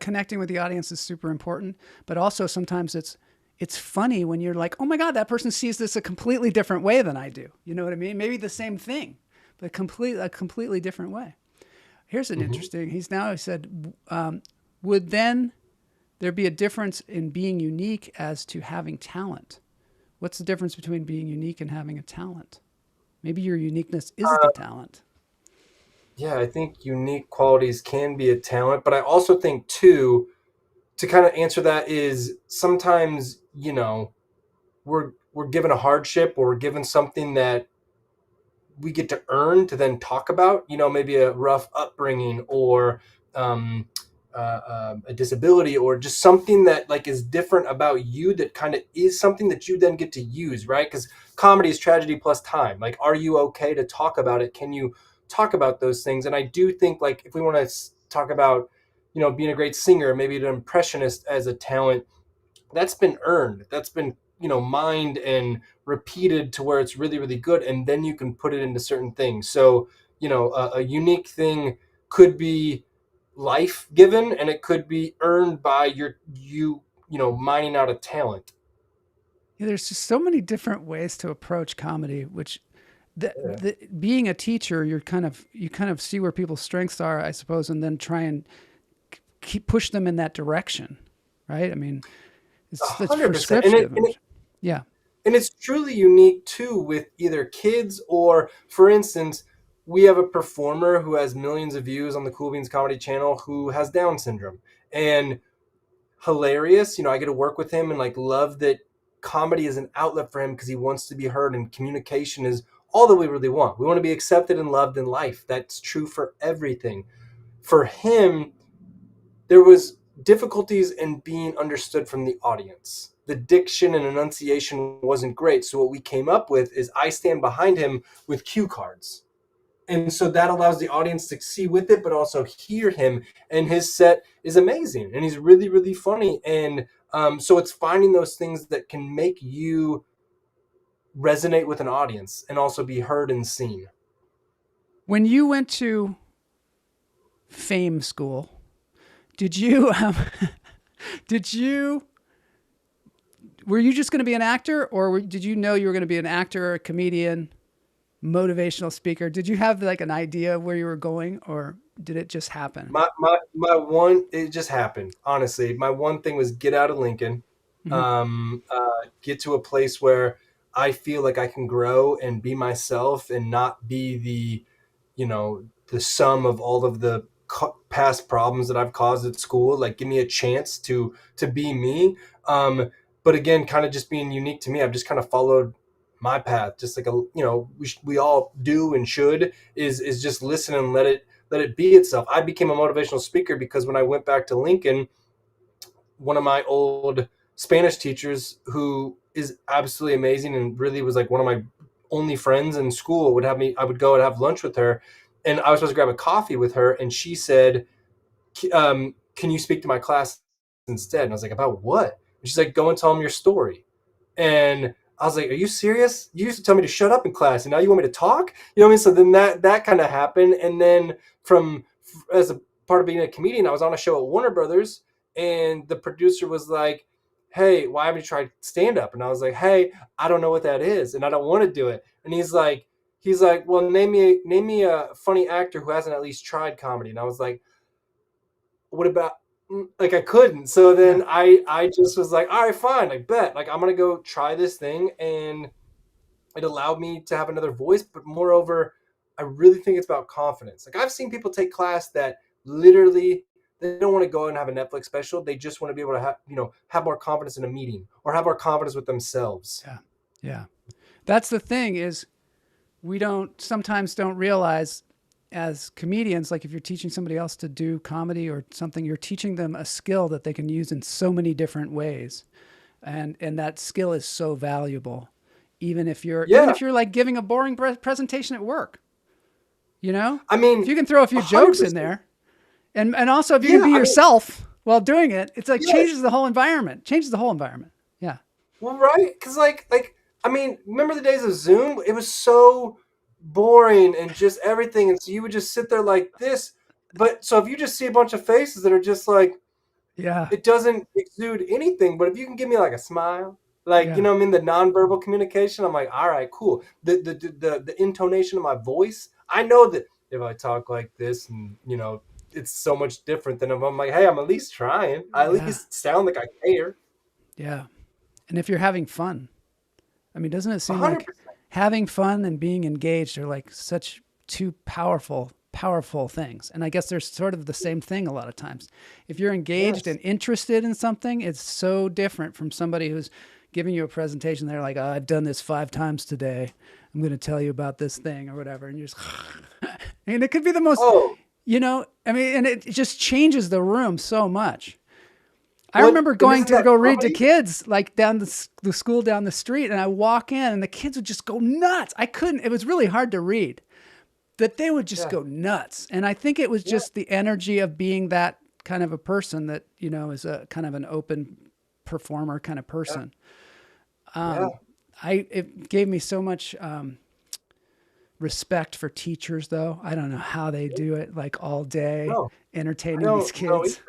connecting with the audience is super important, but also sometimes it's funny when you're like, oh my God, that person sees this a completely different way than I do. You know what I mean? Maybe the same thing, but a completely different way. Here's an interesting, he said, would then there be a difference in being unique as to having talent? What's the difference between being unique and having a talent? Maybe your uniqueness is the talent. Yeah, I think unique qualities can be a talent, but I also think too, to kind of answer that, is sometimes, we're given a hardship, or we're given something that we get to earn to then talk about, maybe a rough upbringing, or a disability, or just something that like is different about you, that kind of is something that you then get to use, right? Because comedy is tragedy plus time. Like, are you okay to talk about it? Can you talk about those things? And I do think, like, if we want to talk about, being a great singer, maybe an impressionist as a talent, that's been earned. That's been, mined and repeated to where it's really, really good. And then you can put it into certain things. So, a unique thing could be life given, and it could be earned by mining out a talent. Yeah, there's just so many different ways to approach comedy, which being a teacher, you kind of see where people's strengths are, I suppose, and then try and push them in that direction. Right. I mean, it's 100%. prescriptive. Yeah. And it's truly unique too, with either kids, or, for instance, we have a performer who has millions of views on the Cool Beans Comedy channel who has Down syndrome, and hilarious. I get to work with him, and like love that comedy is an outlet for him, because he wants to be heard, and communication is all that we really want. We want to be accepted and loved in life. That's true for everything. For him, there was difficulties in being understood from the audience. The diction and enunciation wasn't great. So what we came up with is I stand behind him with cue cards. And so that allows the audience to see with it, but also hear him. And his set is amazing. And he's really, really funny. And so it's finding those things that can make you resonate with an audience and also be heard and seen. When you went to fame school, did you were you just going to be an actor, or did you know you were going to be an actor, a comedian, motivational speaker? Did you have like an idea of where you were going, or did it just happen? My one, it just happened. Honestly, my one thing was get out of Lincoln, get to a place where I feel like I can grow and be myself, and not be the sum of all of the past problems that I've caused at school. Like, give me a chance to be me. But again, kind of just being unique to me, I've just kind of followed my path, just like we all do and should, is just listen and let it be itself. I became a motivational speaker because when I went back to Lincoln, one of my old Spanish teachers, who is absolutely amazing and really was like one of my only friends in school, I would go and have lunch with her, and I was supposed to grab a coffee with her, and she said, can you speak to my class instead? And I was like, about what? And she's like, go and tell them your story. And I was like, are you serious? You used to tell me to shut up in class, and now you want me to talk? You know what I mean? So then that kind of happened. And then as a part of being a comedian, I was on a show at Warner Brothers, and the producer was like, hey, why haven't you tried stand up? And I was like, hey, I don't know what that is, and I don't want to do it. And he's like, well, name me a funny actor who hasn't at least tried comedy. And I was like, what about, like, I couldn't. So then I just was like, all right, fine, I bet, like, I'm gonna go try this thing. And it allowed me to have another voice, but moreover, I really think it's about confidence. Like, I've seen people take class that literally, they don't want to go and have a Netflix special. They just want to be able to have more confidence in a meeting, or have more confidence with themselves. Yeah. That's the thing, is we sometimes don't realize as comedians, like if you're teaching somebody else to do comedy or something, you're teaching them a skill that they can use in so many different ways. And that skill is so valuable. even if you're Yeah. like giving a boring presentation at work. You know, I mean, if you can throw a few jokes in there, and also if you can be yourself while doing it, it's like changes the whole environment. Yeah. Well, right, because I mean, remember the days of Zoom? It was so boring and just everything, and so you would just sit there like this. But so if you just see a bunch of faces that are just like, Yeah. it doesn't exude anything. But if you can give me like a smile, like Yeah. I mean, the nonverbal communication, I'm like, all right, cool. The intonation of my voice, I know that if I talk like this, and it's so much different than if I'm like, hey, I'm at least trying. I at least sound like I care. Yeah. And if you're having fun, I mean, doesn't it seem 100%. like having fun and being engaged are like such two powerful things? And I guess they're sort of the same thing a lot of times. If you're engaged and interested in something, it's so different from somebody who's giving you a presentation. They're like, oh, I've done this 5 times today. I'm going to tell you about this thing or whatever. And you're just, and it could be the most, I mean, and it just changes the room so much. I remember going to go read to kids like down the school down the street, and I walk in and the kids would just go nuts. It was really hard to read, that they would just go nuts. And I think it was just the energy of being that kind of a person that, is a kind of an open performer kind of person. It gave me so much respect for teachers, though. I don't know how they do it like all day, entertaining these kids.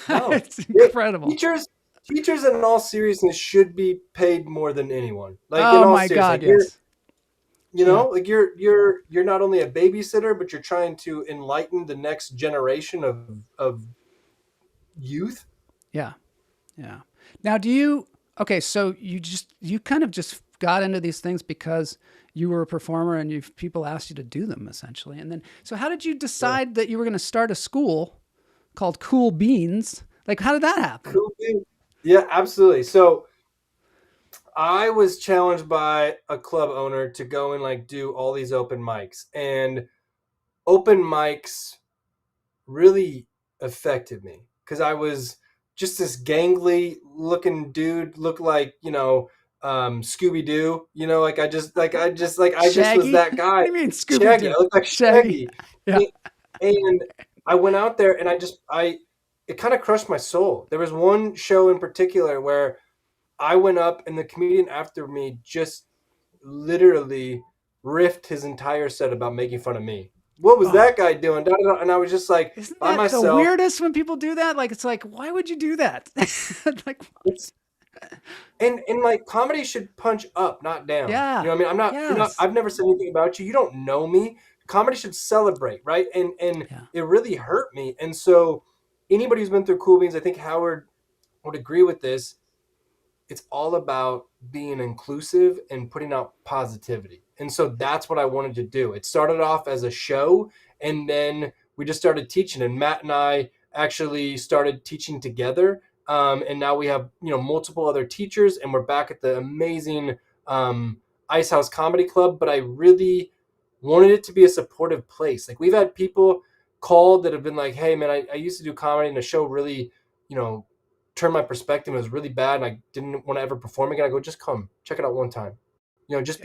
No. It's incredible. Teachers in all seriousness should be paid more than anyone. Like oh in all my God, yes. Like you're not only a babysitter, but you're trying to enlighten the next generation of youth. Yeah. Yeah. Now so you kind of just got into these things because you were a performer and people asked you to do them essentially. And then, so how did you decide that you were going to start a school called Cool Beans? Like, how did that happen? Cool Beans. Yeah, absolutely. So I was challenged by a club owner to go and like do all these open mics, and open mics really affected me because I was just this gangly looking dude, looked like, Scooby-Doo, like I just was that guy. What do you mean Scooby-Doo? Shaggy. I looked like Shaggy. Yeah. And I went out there and it kind of crushed my soul. There was one show in particular where I went up and the comedian after me just literally riffed his entire set about making fun of me. What was that guy doing? And I was just like, isn't by that myself. the weirdest when people do that? Like, it's like, why would you do that? Like, and like comedy should punch up, not down. Yeah. You know what I mean? I'm not, I've never said anything about you. You don't know me. Comedy should celebrate, right? And it really hurt me. And so anybody who's been through Cool Beans, I think Howard would agree with this. It's all about being inclusive and putting out positivity. And so that's what I wanted to do. It started off as a show, and then we just started teaching. And Matt and I actually started teaching together. And now we have, multiple other teachers, and we're back at the amazing Ice House Comedy Club. But I really wanted it to be a supportive place. Like, we've had people call that have been like, hey, man, I used to do comedy, and the show really, turned my perspective. It was really bad, and I didn't want to ever perform again. I go, just come check it out one time. Just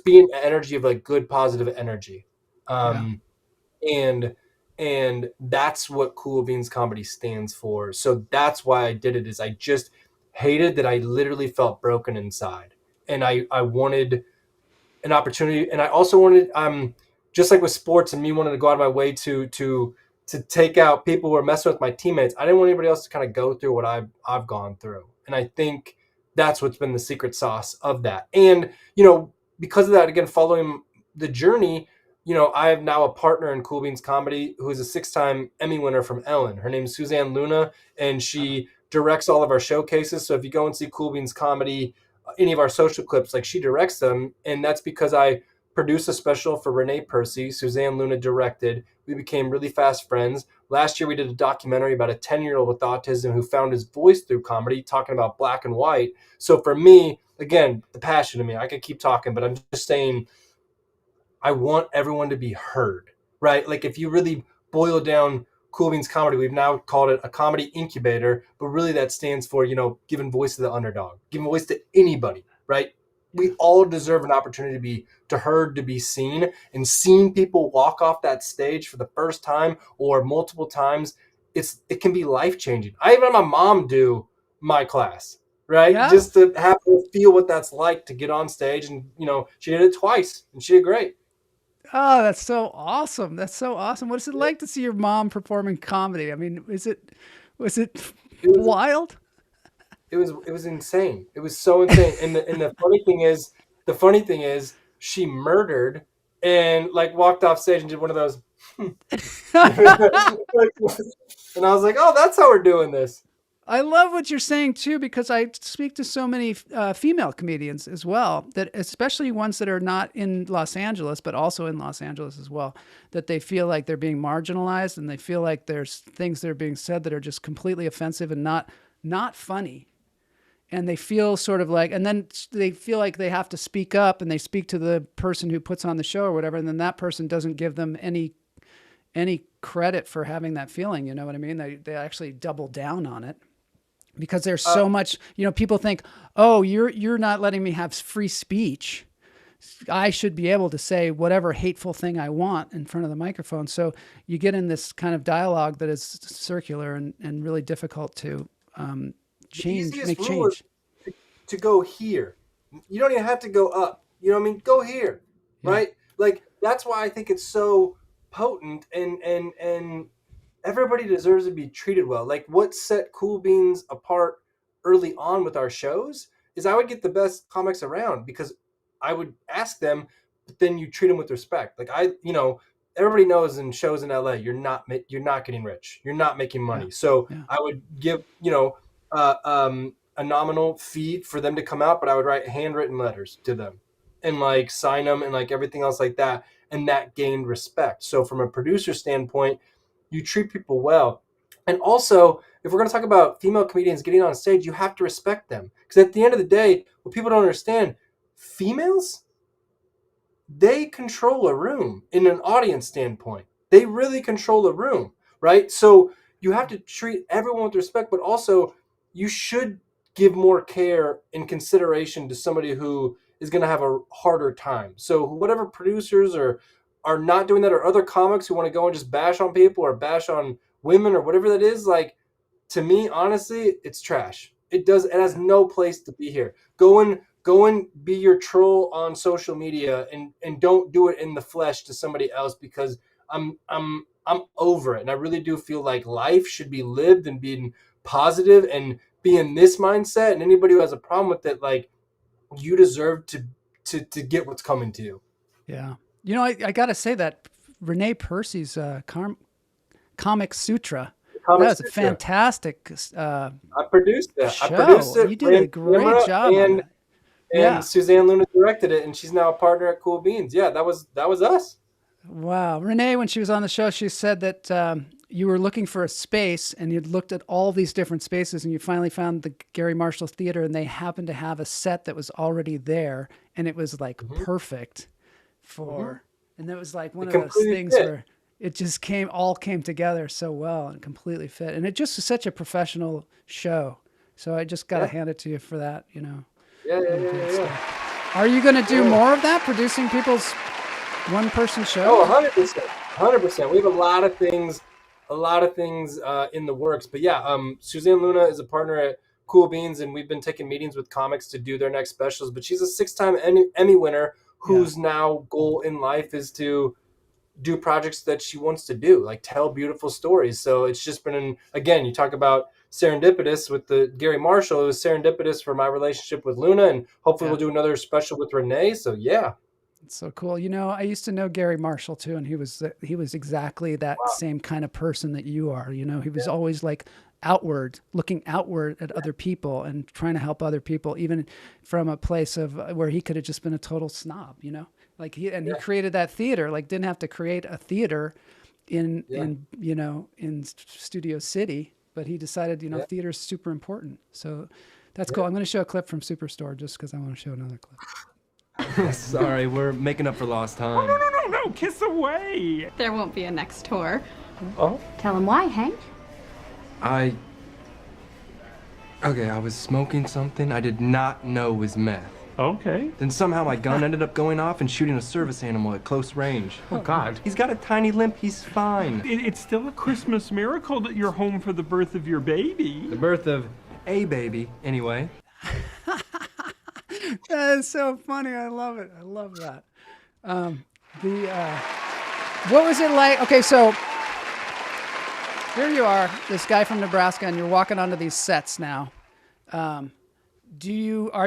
be in energy of like good, positive energy. And that's what Cool Beans Comedy stands for. So that's why I did it, is I just hated that I literally felt broken inside. And I wanted an opportunity. And I also wanted, just like with sports and me wanting to go out of my way to take out people who are messing with my teammates, I didn't want anybody else to kind of go through what I've gone through. And I think that's what's been the secret sauce of that. And, because of that, again, following the journey, I have now a partner in Cool Beans Comedy who is a 6-time Emmy winner from Ellen. Her name is Suzanne Luna, and she directs all of our showcases. So if you go and see Cool Beans Comedy, any of our social clips, like, she directs them. And that's because I produced a special for Renee Percy. Suzanne Luna directed. We became really fast friends. Last year, we did a documentary about a 10-year-old with autism who found his voice through comedy, talking about black and white. So for me, again, the passion in me, I could keep talking, but I'm just saying, I want everyone to be heard, right? Like, if you really boil down Cool Beans Comedy, we've now called it a comedy incubator, but really that stands for, giving voice to the underdog, giving voice to anybody, right? we all deserve an opportunity to be heard, to be seen, and seeing people walk off that stage for the first time or multiple times. It can be life changing. I even had my mom do my class, right? Yeah. Just to have her feel what that's like to get on stage. And, she did it twice and she did great. Oh, that's so awesome. That's so awesome. What is it like to see your mom performing comedy? I mean, was it wild? It was insane. It was so insane. And the funny thing is she murdered and like walked off stage and did one of those. And I was like, oh, that's how we're doing this. I love what you're saying too, because I speak to so many female comedians as well, that especially ones that are not in Los Angeles, but also in Los Angeles as well, that they feel like they're being marginalized and they feel like there's things that are being said that are just completely offensive and not funny. And they feel sort of like, and then they feel like they have to speak up, and they speak to the person who puts on the show or whatever. And then that person doesn't give them any credit for having that feeling. You know what I mean? They actually double down on it. Because there's so much, people think, oh, you're not letting me have free speech. I should be able to say whatever hateful thing I want in front of the microphone. So you get in this kind of dialogue that is circular and really difficult to make change. To go here. You don't even have to go up. You know what I mean? Go here, right? Like, that's why I think it's so potent and everybody deserves to be treated well. Like, what set Cool Beans apart early on with our shows is I would get the best comics around because I would ask them, but then you treat them with respect. Like, everybody knows in shows in LA, you're not getting rich. You're not making money. Yeah. So yeah. I would give, a nominal fee for them to come out, but I would write handwritten letters to them and like sign them and like everything else like that. And that gained respect. So from a producer standpoint, you treat people well. And also, if we're going to talk about female comedians getting on stage, you have to respect them. Because at the end of the day, what people don't understand, females, they control a room in an audience standpoint. They really control a room, right? So you have to treat everyone with respect, but also you should give more care and consideration to somebody who is going to have a harder time. So whatever producers are not doing that, or other comics who want to go and just bash on people or bash on women or whatever that is, like, to me, honestly, it's trash. It has no place to be here. Go and be your troll on social media and don't do it in the flesh to somebody else, because I'm over it. And I really do feel like life should be lived and being positive and be in this mindset. And anybody who has a problem with it, like, you deserve to get what's coming to you. Yeah. I got to say that Renee Percy's Comic Sutra, that's a fantastic I produced that. show. I produced it. You did a great job. And Suzanne Luna directed it, and she's now a partner at Cool Beans. Yeah, that was us. Wow. Renee, when she was on the show, she said that you were looking for a space, and you'd looked at all these different spaces, and you finally found the Gary Marshall Theater, and they happened to have a set that was already there, and it was like perfect for, and that was like one of those things where it just all came together so well and completely fit. And it just was such a professional show. So I just got to hand it to you for that, Yeah. Are you going to do more of that, producing people's one-person show? Oh, 100%. We have a lot of things in the works. But yeah, Suzanne Luna is a partner at Cool Beans, and we've been taking meetings with comics to do their next specials. But she's a 6-time Emmy winner whose now goal in life is to do projects that she wants to do, like tell beautiful stories. So it's just been, again, you talk about serendipitous with the Gary Marshall. It was serendipitous for my relationship with Luna, and hopefully we'll do another special with Renee. So yeah. It's so cool. I used to know Gary Marshall too, and he was exactly that same kind of person that you are. He was always like looking outward at other people and trying to help other people, even from a place of where he could have just been a total snob, like he created that theater, like didn't have to create a theater in Studio City, but he decided, theater is super important. So that's cool. I'm going to show a clip from Superstore just because I want to show another clip. Sorry, we're making up for lost time. Oh, no, kiss away. There won't be a next tour. Oh? Tell him why, Hank. I was smoking something I did not know was meth. Okay. Then somehow my gun ended up going off and shooting a service animal at close range. Oh, God. He's got a tiny limp, he's fine. It's still a Christmas miracle that you're home for the birth of your baby. The birth of a baby, anyway. That is so funny. I love it. I love that. What was it like? Okay, so here you are, this guy from Nebraska, and you're walking onto these sets now. Are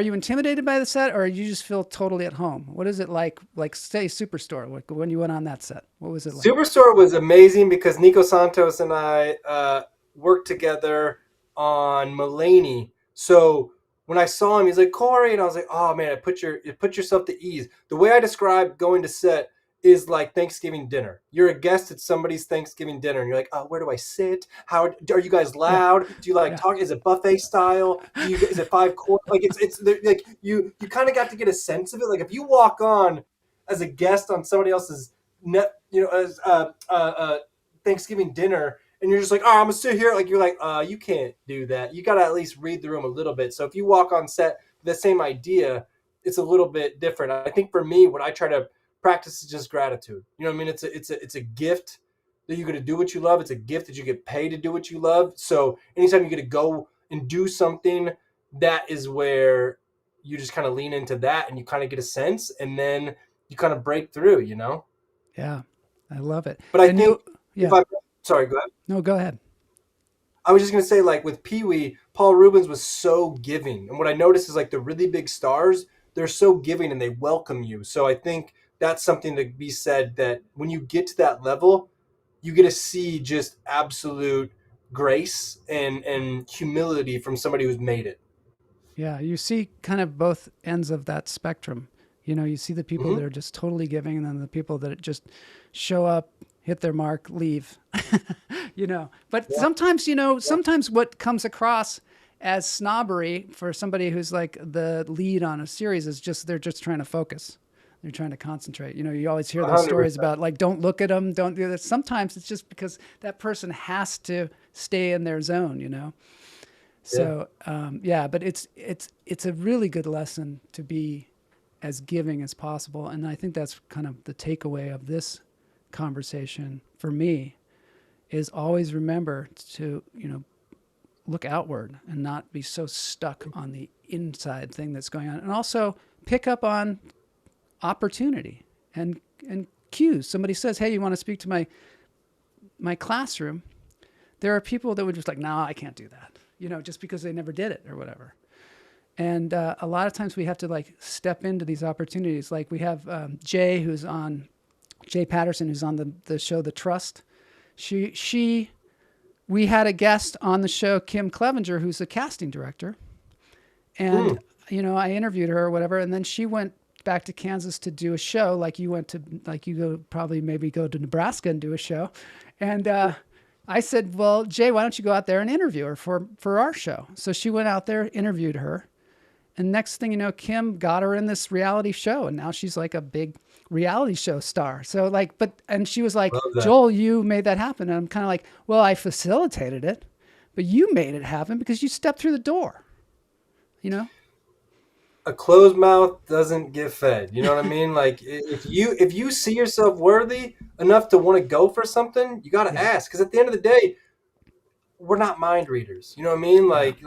you intimidated by the set, or you just feel totally at home? What is it like say Superstore, when you went on that set? What was it like? Superstore was amazing because Nico Santos and I worked together on Mulaney. So when I saw him, he's like, Corey, and I was like, oh man, put yourself to ease. The way I describe going to set is like Thanksgiving dinner. You're a guest at somebody's Thanksgiving dinner, and you're like, oh, where do I sit? How are you guys loud? Do you like talk? Is it buffet style? Is it 5 course? Like it's like you kind of got to get a sense of it. Like if you walk on as a guest on somebody else's Thanksgiving dinner, and you're just like, oh, I'm gonna sit here. Like you're like, you can't do that. You got to at least read the room a little bit. So if you walk on set, the same idea, it's a little bit different. I think for me, what I try to practice is just gratitude. You know what I mean? It's a gift that you're going to do what you love. It's a gift that you get paid to do what you love. So anytime you get to go and do something, that is where you just kind of lean into that and you kind of get a sense, and then you kind of break through, you know? Yeah, I love it. But I think sorry, go ahead. No, go ahead. I was just going to say, like with Pee-wee, Paul Rubens was so giving. And what I noticed is like the really big stars, they're so giving and they welcome you. So I think that's something to be said, that when you get to that level, you get to see just absolute grace and humility from somebody who's made it. Yeah, you see kind of both ends of that spectrum. You know, you see the people that are just totally giving, and then the people that just show up, hit their mark, leave. You know, but sometimes, sometimes what comes across as snobbery for somebody who's like the lead on a series is just they're just trying to focus. They're trying to concentrate. You know, you always hear those 100%. Stories about like, don't look at them, don't do that. Sometimes it's just because that person has to stay in their zone, you know? So, but it's a really good lesson to be as giving as possible. And I think that's kind of the takeaway of this conversation for me, is always remember to, look outward and not be so stuck on the inside thing that's going on. And also pick up on opportunity and cues. Somebody says, hey, you want to speak to my classroom? There are people that would just like, no, I can't do that, just because they never did it or whatever. And a lot of times we have to like step into these opportunities. Like we have Jay Patterson, who's on the show The Trust. We had a guest on the show, Kim Clevenger, who's a casting director. And, I interviewed her or whatever. And then she went back to Kansas to do a show, like you maybe go to Nebraska and do a show. And I said, well, Jay, why don't you go out there and interview her for our show? So she went out there, interviewed her. And next thing you know, Kim got her in this reality show. And now she's like a big reality show star. So and she was like, Joel, you made that happen. And I'm kind of like, well, I facilitated it, but you made it happen because you stepped through the door, A closed mouth doesn't get fed. You know what I mean? Like if you see yourself worthy enough to want to go for something, you got to ask. Because at the end of the day, we're not mind readers. You know what I mean? Like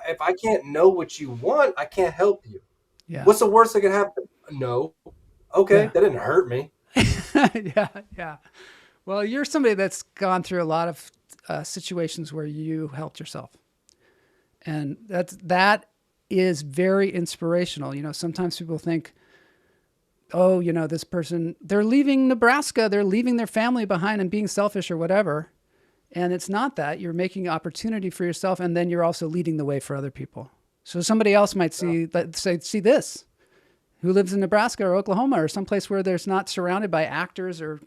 if I can't know what you want, I can't help you. Yeah. What's the worst that could happen? No. Okay, that didn't hurt me. Yeah. Well, you're somebody that's gone through a lot of situations where you helped yourself. And that is very inspirational. Sometimes people think, oh, this person, they're leaving Nebraska, they're leaving their family behind and being selfish or whatever. And it's not that. You're making opportunity for yourself, and then you're also leading the way for other people. So somebody else might see this, who lives in Nebraska or Oklahoma or someplace where there's not surrounded by actors or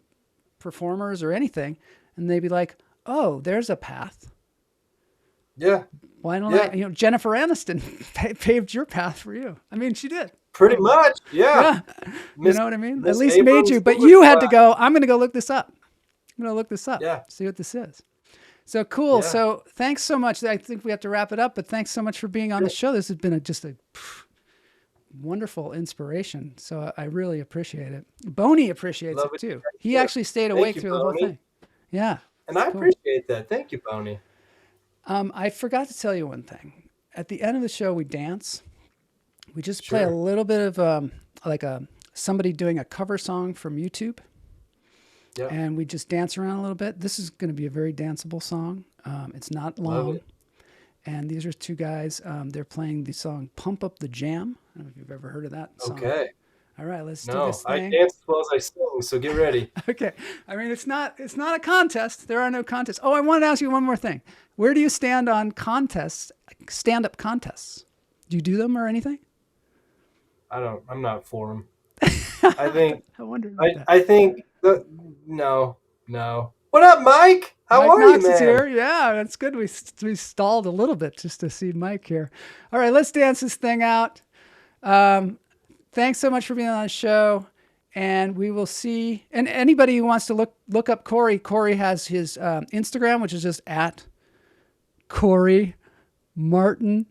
performers or anything. And they'd be like, oh, there's a path. Yeah. Why don't I, Jennifer Aniston paved your path for you. I mean, she did. Pretty much. Yeah. You know what I mean? At least made you, but you had to go, I'm going to go look this up. Yeah. See what this is. So cool. Yeah. So thanks so much. I think we have to wrap it up, but thanks so much for being on the show. This has been wonderful inspiration. So I really appreciate it. Boney appreciates Love it it. too. He Yeah. actually stayed Thank awake you, through the whole Boney. thing. Yeah. And I Cool. appreciate that. Thank you, Boney. I forgot to tell you one thing. At the end of the show, we dance. We just play a Sure. little bit of somebody doing a cover song from YouTube. Yeah. And we just dance around a little bit. This is going to be a very danceable song. It's not Love long. it. And these are two guys. They're playing the song "Pump Up the Jam." I don't know if you've ever heard of that song. Okay. All right, let's do No, this I thing. dance as well as I sing, so get ready. Okay. I mean, it's not a contest. There are no contests. Oh, I wanted to ask you one more thing. Where do you stand on contests, stand-up contests? Do you do them or anything? I'm not for them. I think I wonder about that. I think no. What up, Mike? How Mike are Knox you, is man? here. Yeah, that's good. We stalled a little bit just to see Mike here. All right, let's dance this thing out. Thanks so much for being on the show. And we will see. And anybody who wants to look up Corey has his Instagram, which is just at Corey Martin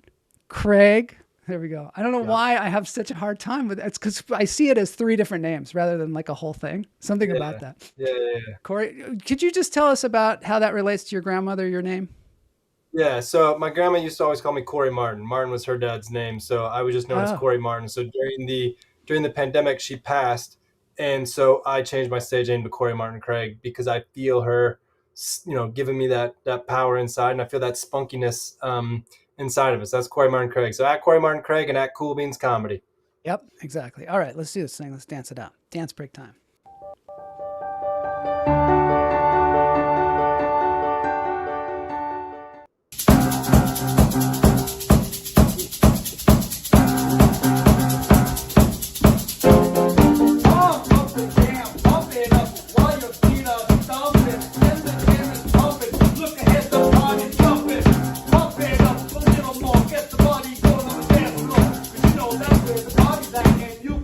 Craig. There we go. I don't know why I have such a hard time with it. It's because I see it as 3 different names rather than like a whole thing. Something about that. Yeah. Corey, could you just tell us about how that relates to your grandmother, your name? Yeah, so my grandma used to always call me Corey Martin. Martin was her dad's name, so I was just known as Corey Martin. So during the pandemic, she passed, and so I changed my stage name to Corey Martin Craig because I feel her, giving me that power inside, and I feel that spunkiness inside of us. That's Corey Martin Craig. So at Corey Martin Craig and at Cool Beans Comedy. Yep, exactly. All right, let's do this thing. Let's dance it out. Dance break time.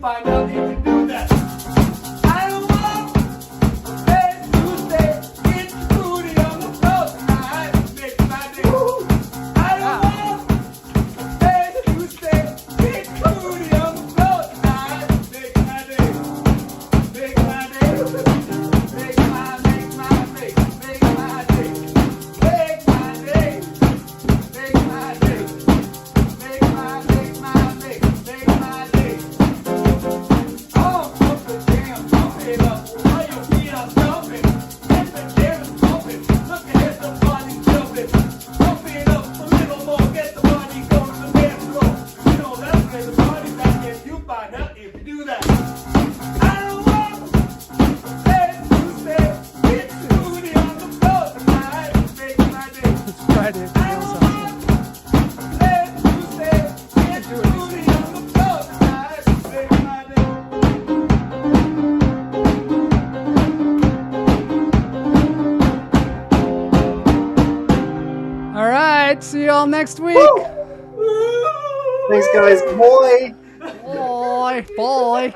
Find out if you do that. I don't right. See you all next week. Thanks, guys. Boy. Bye. Bye.